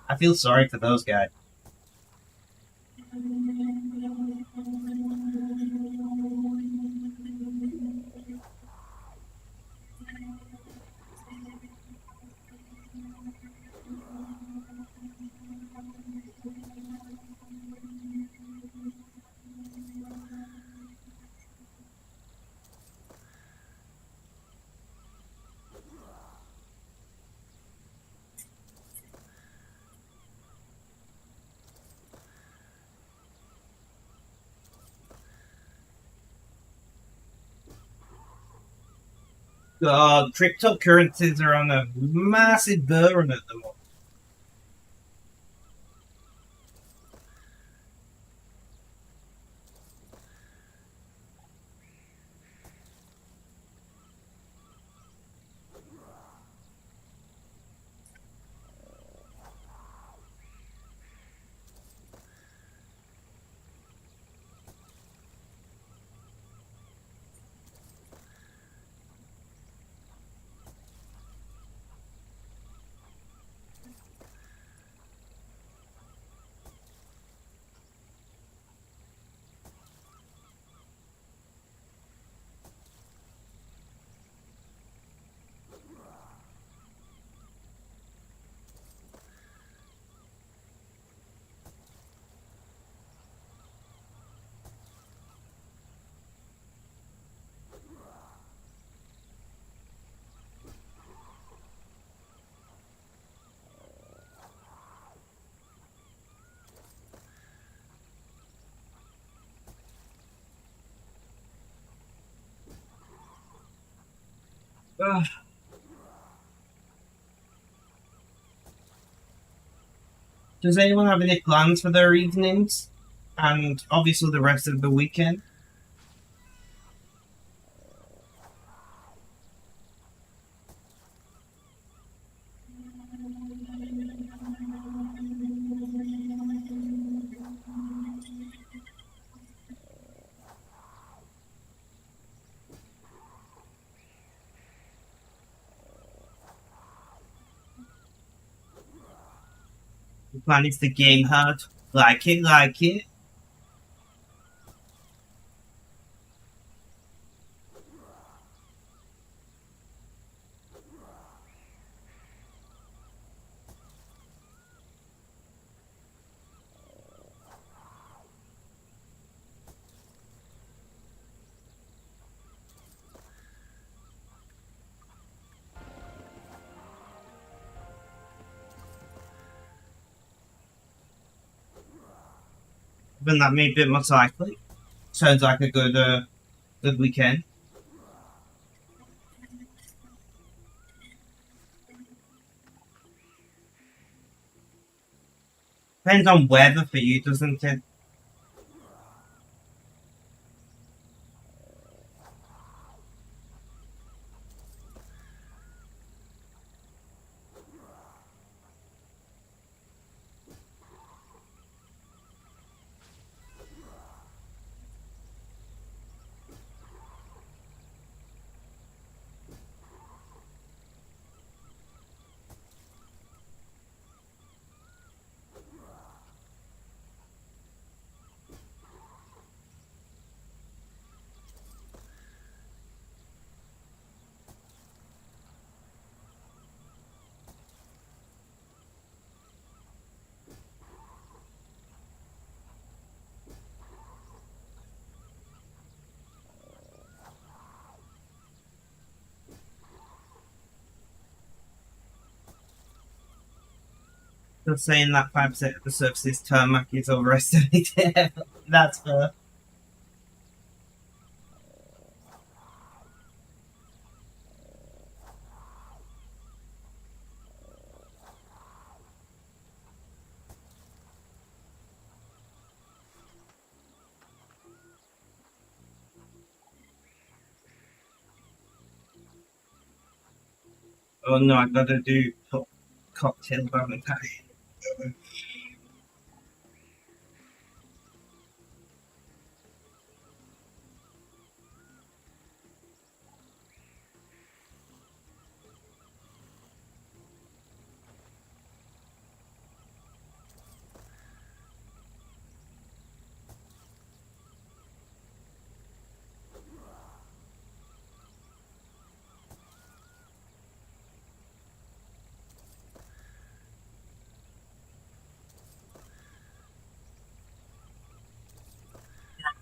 I feel sorry for those guys. God, cryptocurrencies are on a massive burn at the moment. Ugh. Does anyone have any plans for their evenings? And obviously the rest of the weekend? The plan is to game hard. Like it, like it. Then that may be most likely. Sounds like a good weekend. Depends on weather for you, doesn't it? Just saying that 5% of the surface's tarmac is overestimated. That's fair. Oh no, I gotta do cocktail valentine.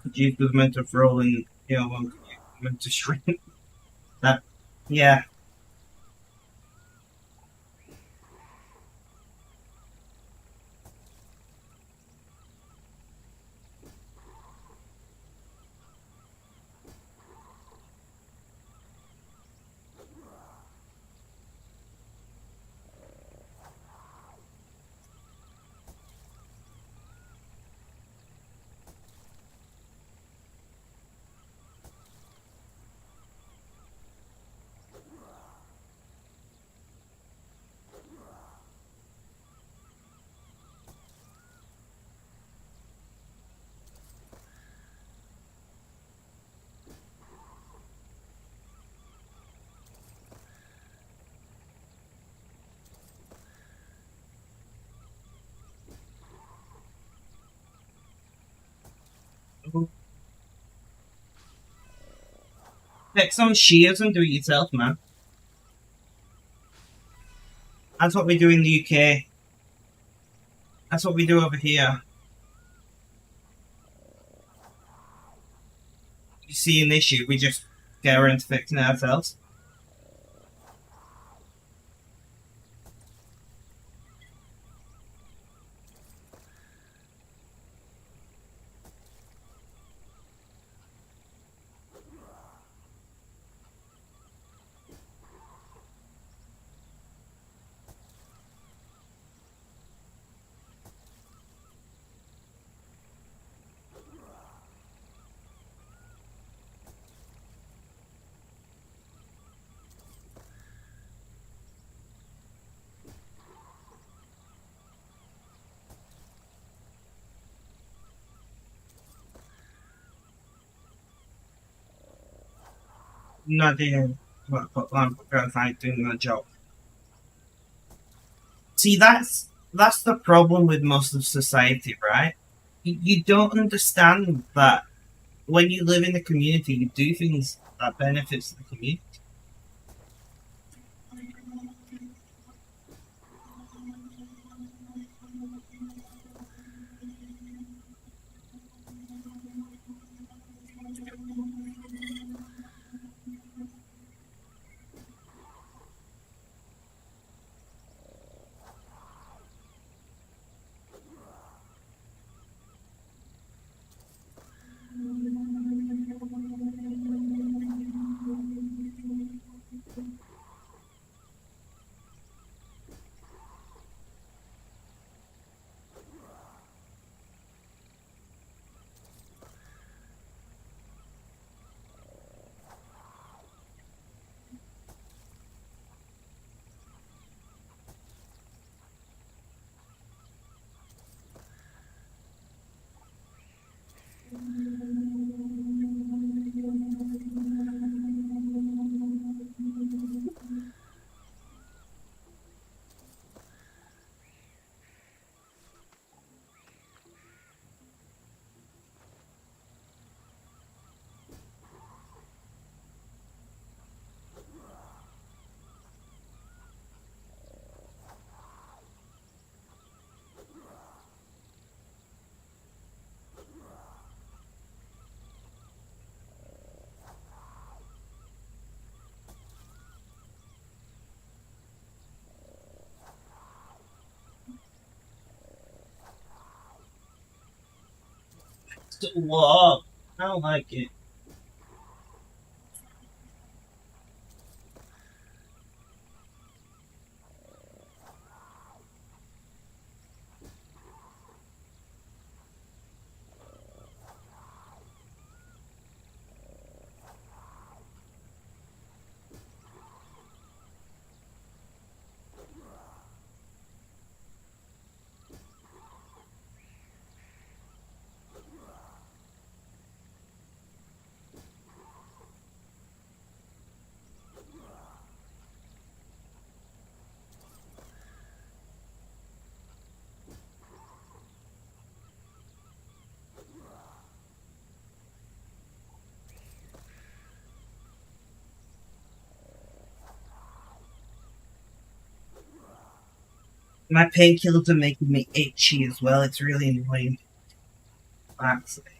Could use the meant of rolling, one could use meant to shrink. That, yeah. Take some shears and do it yourself, man. That's what we do in the UK. That's what we do over here. You see an issue, we just get around to fixing it ourselves. No idea what I'm going to find doing the job. See, that's the problem with most of society, right? You don't understand that when you live in the community, you do things that benefits the community. Stop. I don't like it. My painkillers are making me itchy as well. It's really annoying. Actually.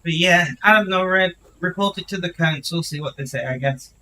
But yeah, I don't know, Red. Report it to the council, see what they say, I guess.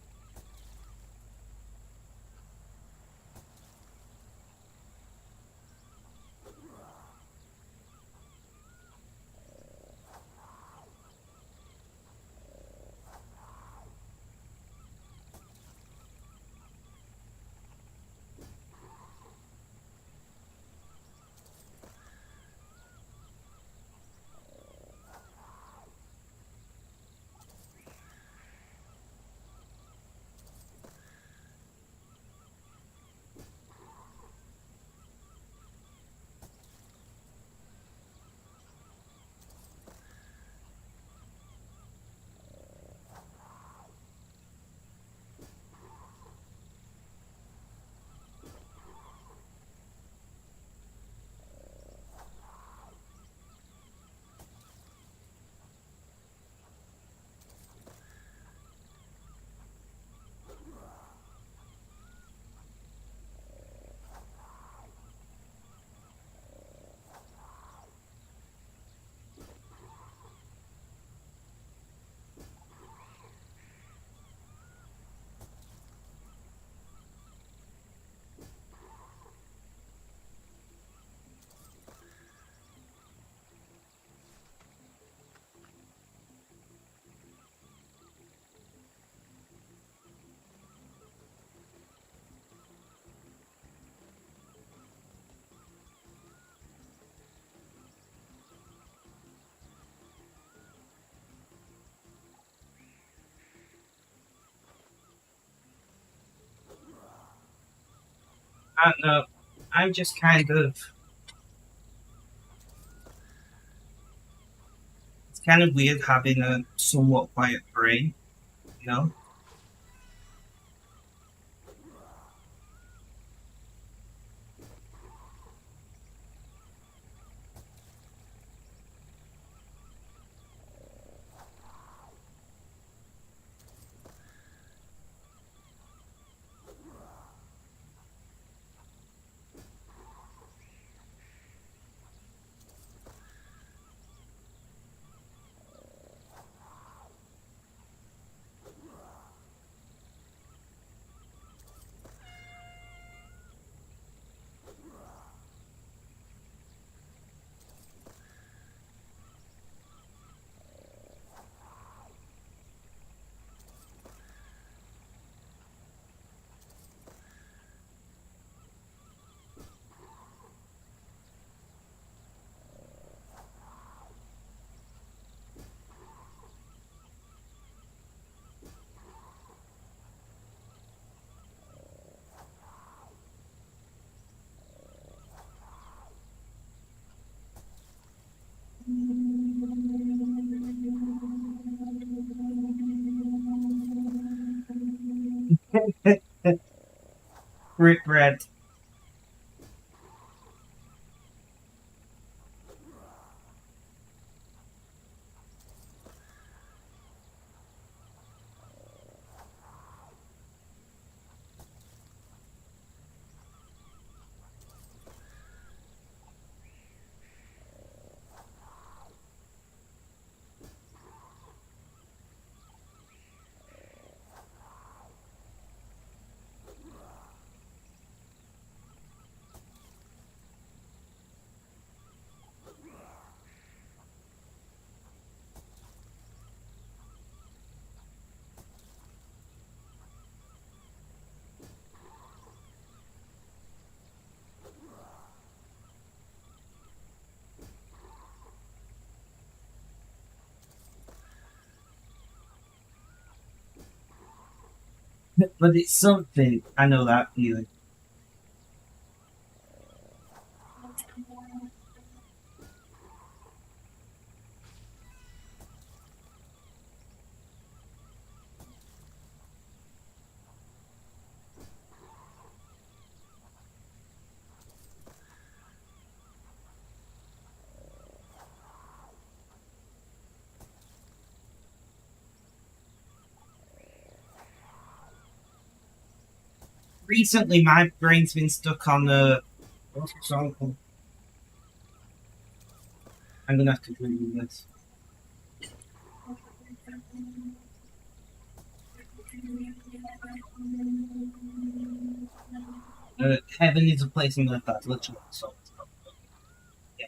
I don't know. I'm just kind of. It's kind of weird having a somewhat quiet brain, you know? Brick red. But it's something. I know that feeling. Recently, my brain's been stuck on what's the song called? I'm gonna have to Google this. Heaven is a place on earth. That's literally what the song is called. Yeah.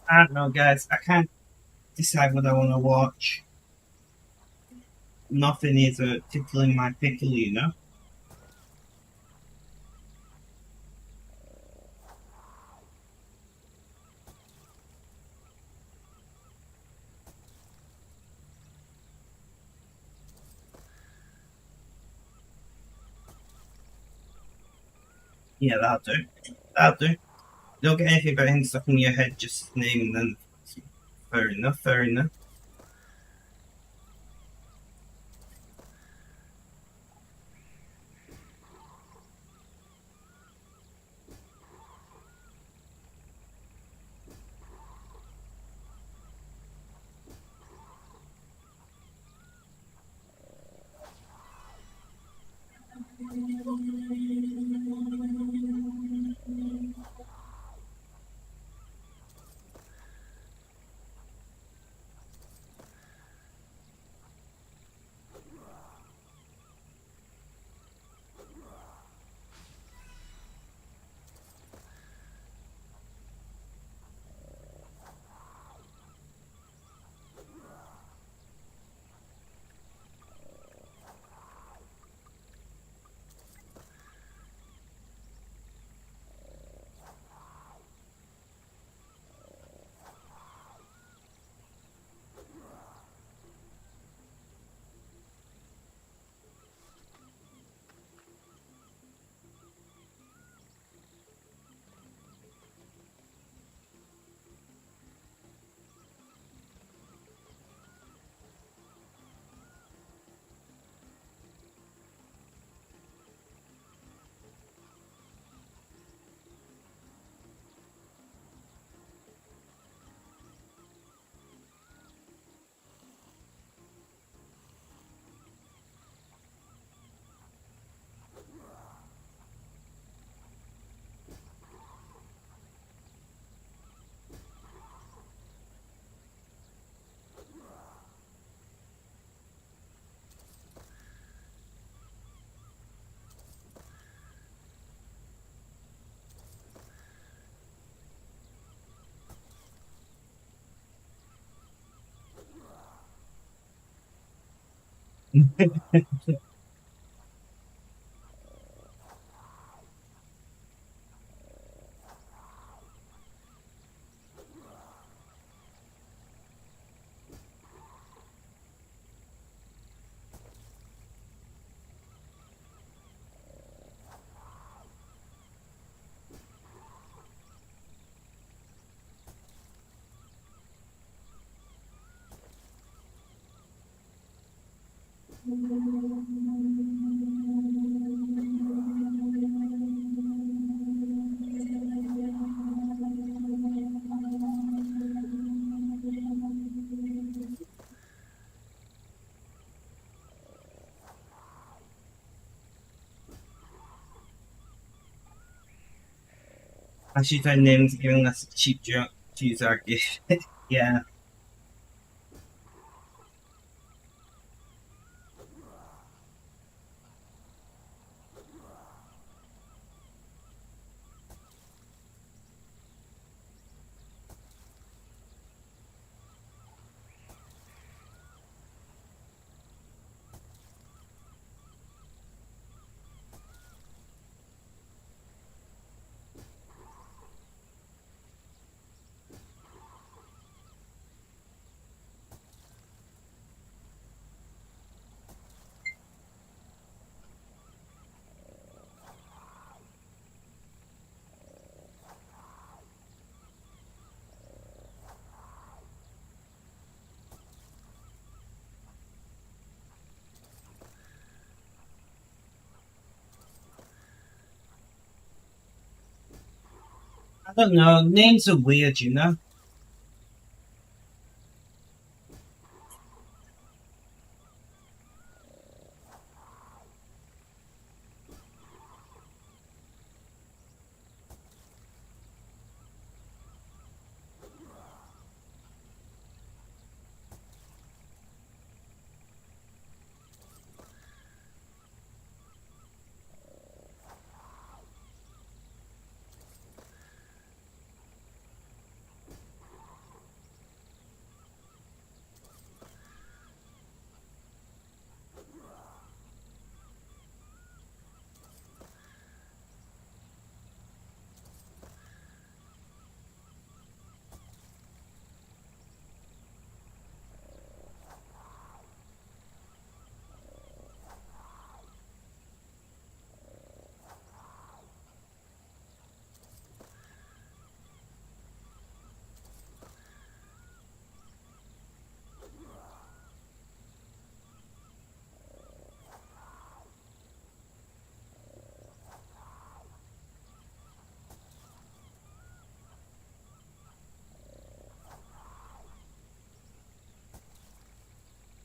I don't know, guys. I can't decide what I want to watch. Nothing is tickling my pickle, you know. Yeah, that'll do. That'll do. Don't get anything about him stuck in your head, just naming them. Fair enough, fair enough. I should have named giving us a cheap joke to use our gift. Yeah. I don't know. Names are weird, you know?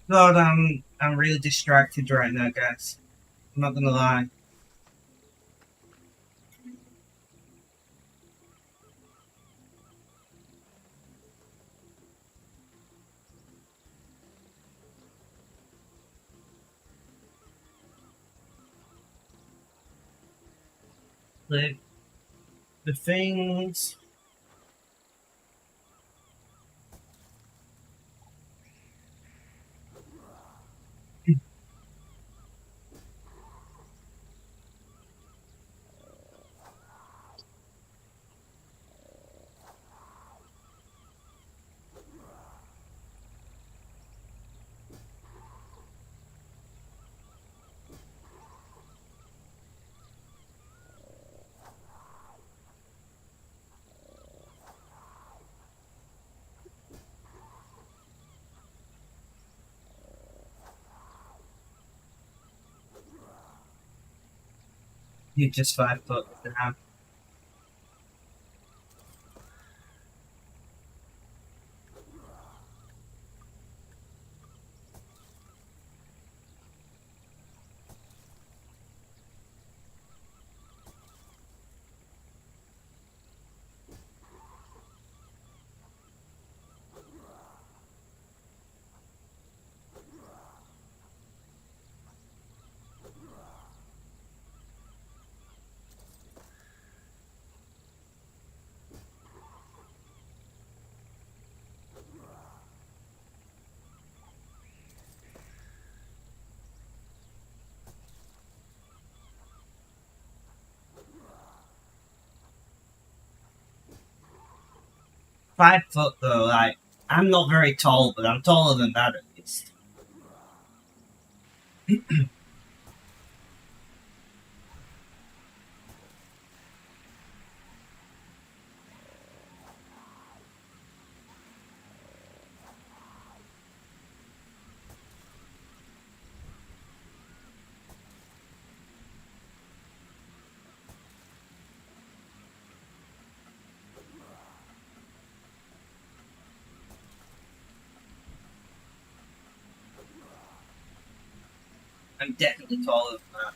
God, I'm really distracted right now, guys. I'm not gonna lie. Like the things. You just 5 foot down. 5 foot though. Like I'm not very tall, but I'm taller than that at least. I'm definitely taller than that.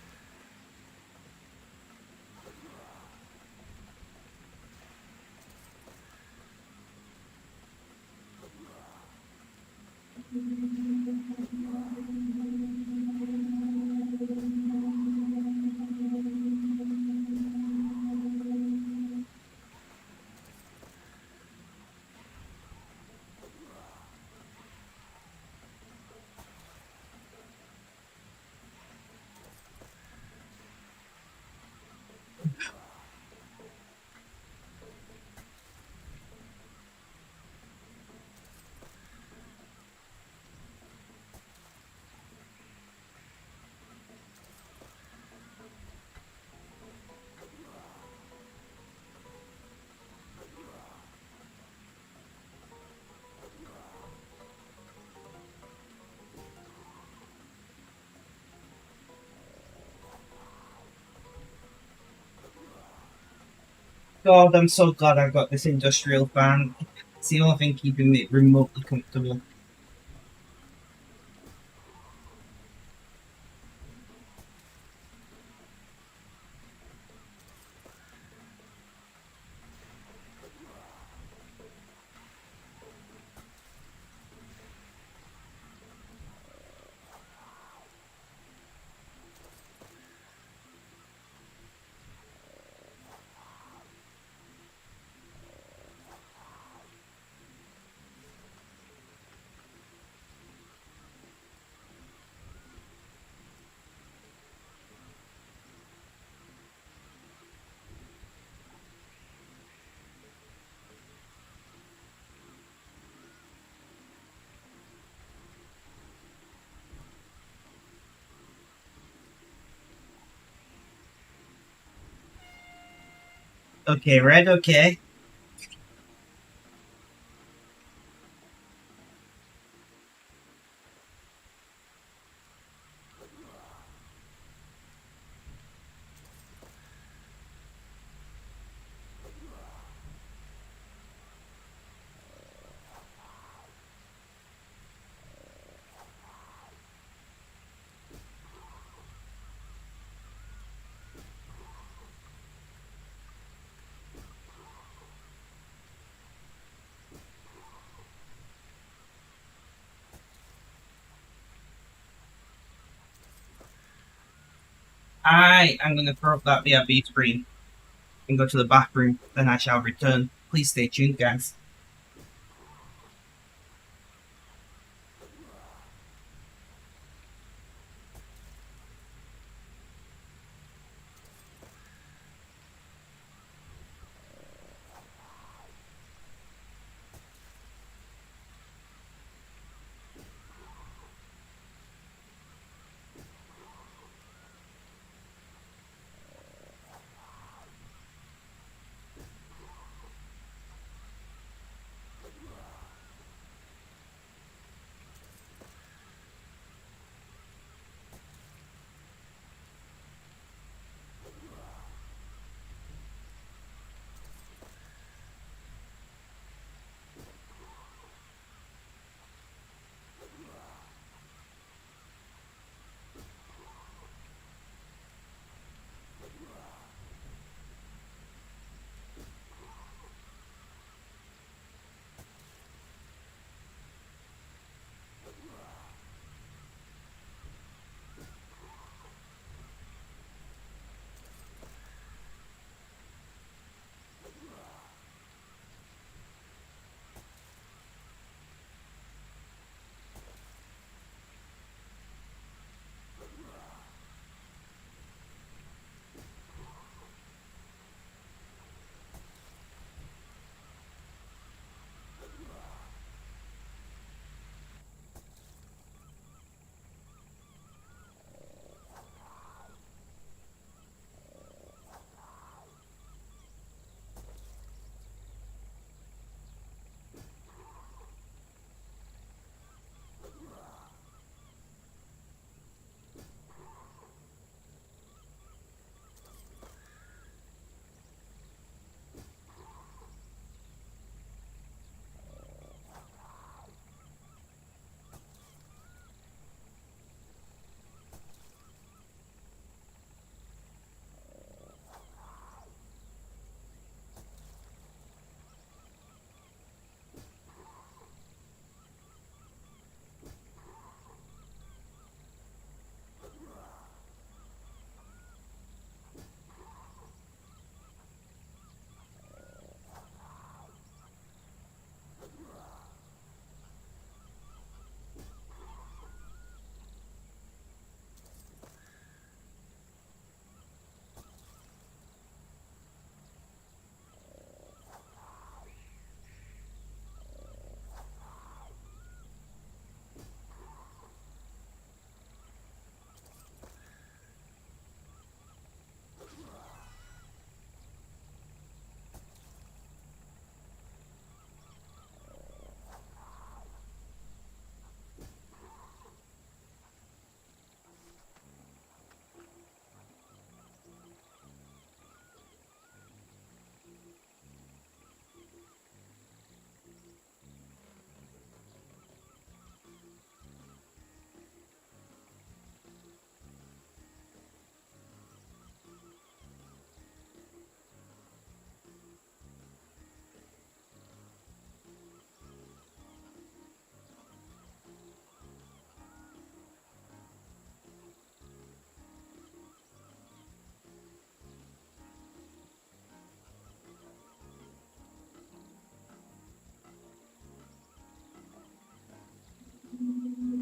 God, I'm so glad I got this industrial fan. It's the only thing keeping me remotely comfortable. Okay, red. Okay. I'm going to throw up that BRB screen and go to the bathroom. Then I shall return. Please stay tuned, guys.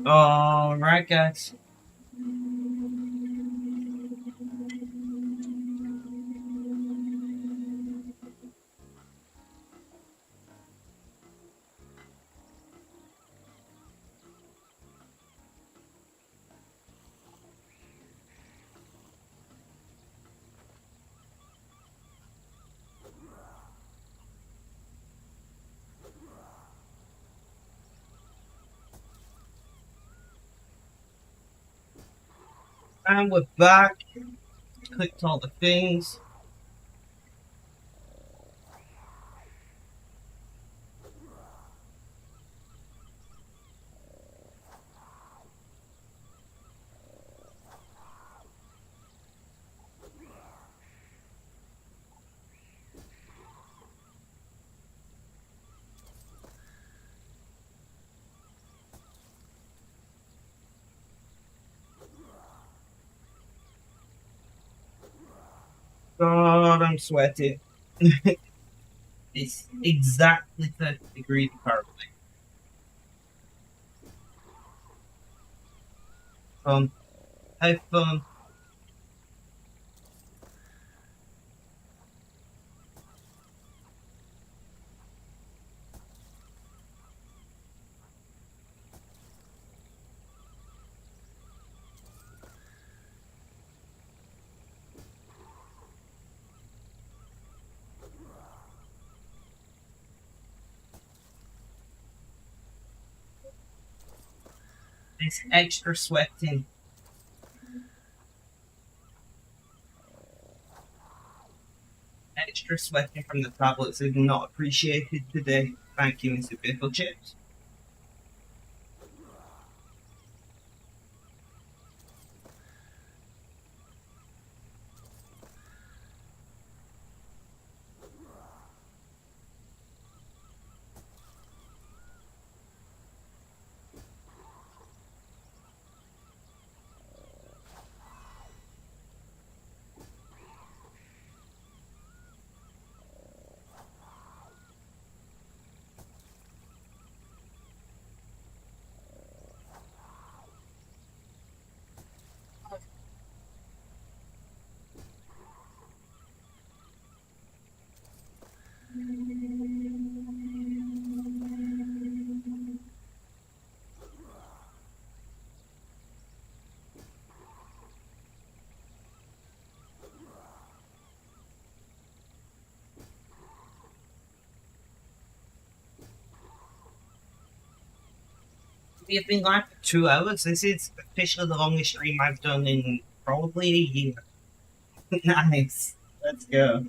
Alright, guys. And we're back. Clicked all the things. God, I'm sweating. It's exactly 30 degrees currently. Have fun. It's extra sweating. Extra sweating from the tablets is not appreciated today. Thank you, Mr. Pickle Chips. We have been live for 2 hours. This is officially the longest stream I've done in probably a year. Nice. Let's go.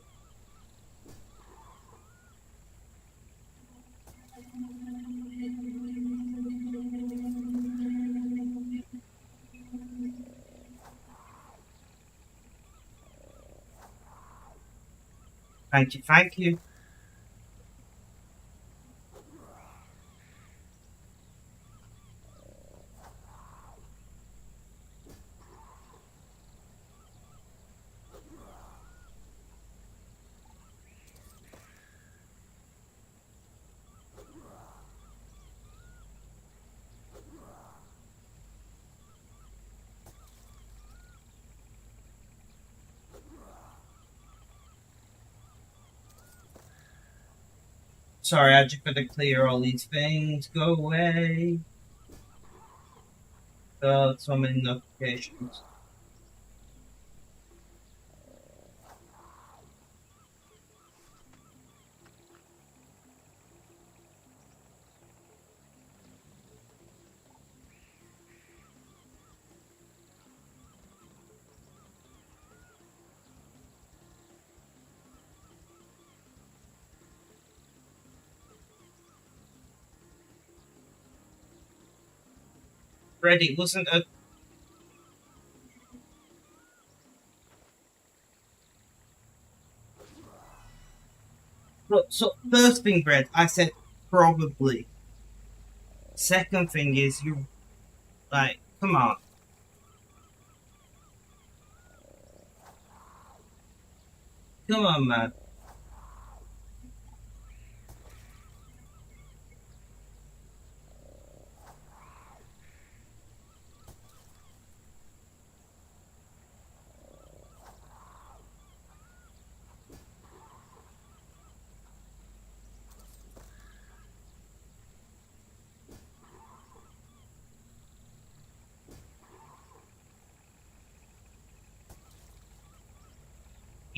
Thank you, thank you. Sorry, I just gotta clear all these things. Go away. Oh, so many notifications. Reddit wasn't a. Look, so first thing, Brett, I said probably. Second thing is you, like, come on. Come on, man.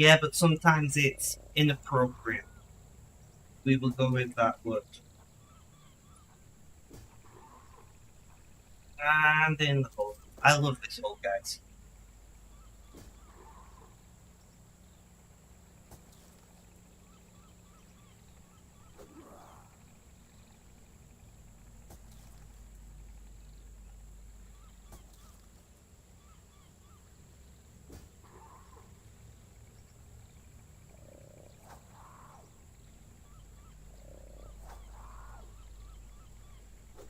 Yeah, but sometimes it's inappropriate. We will go with that word. And in the hole. I love this hole, guys.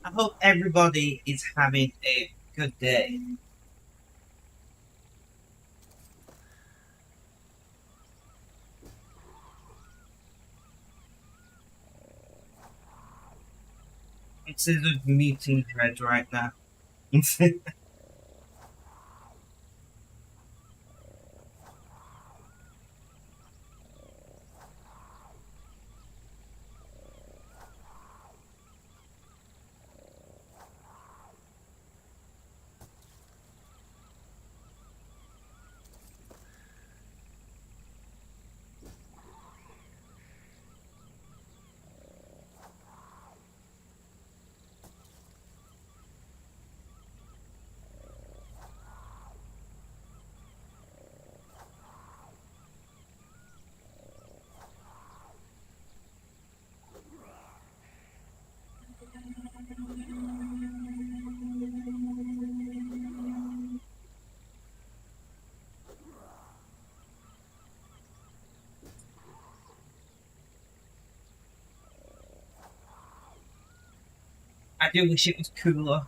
I hope everybody is having a good day. Instead of muting Dread right now. I do wish it was cooler.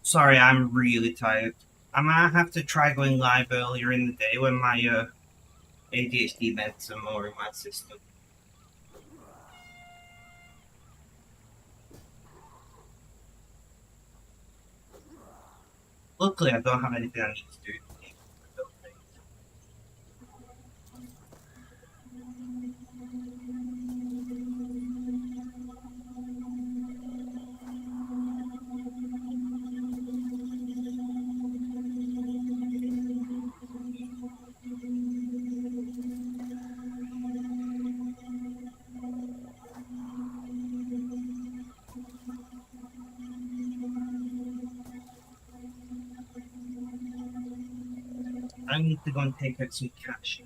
Sorry, I'm really tired. I might have to try going live earlier in the day when my ADHD meds are more in my system. Luckily, I don't have anything I need to do. I need to go and take out some cash.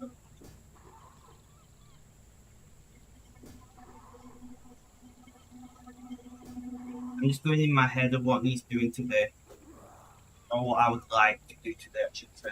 I'm just going in my head of what he's doing today, or what I would like to do today, I should say.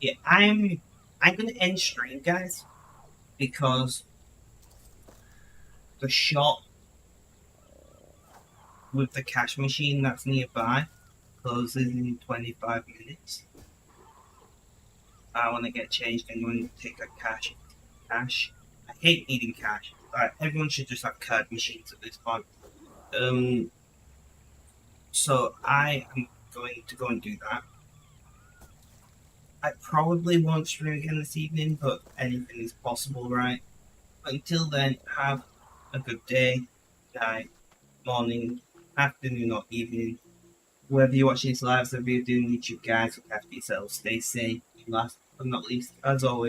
Yeah, I'm gonna end stream, guys, because the shop with the cash machine that's nearby closes in 25 minutes. I want to get changed and want to take a cash. I hate needing cash. Everyone should just have card machines at this point. So I am going to go and do that. I probably won't stream again this evening, but anything is possible, right? Until then, have a good day, night, morning, afternoon, or evening. Whether you watch these lives or you're doing YouTube, guys, look after yourselves, stay safe, and last but not least, as always,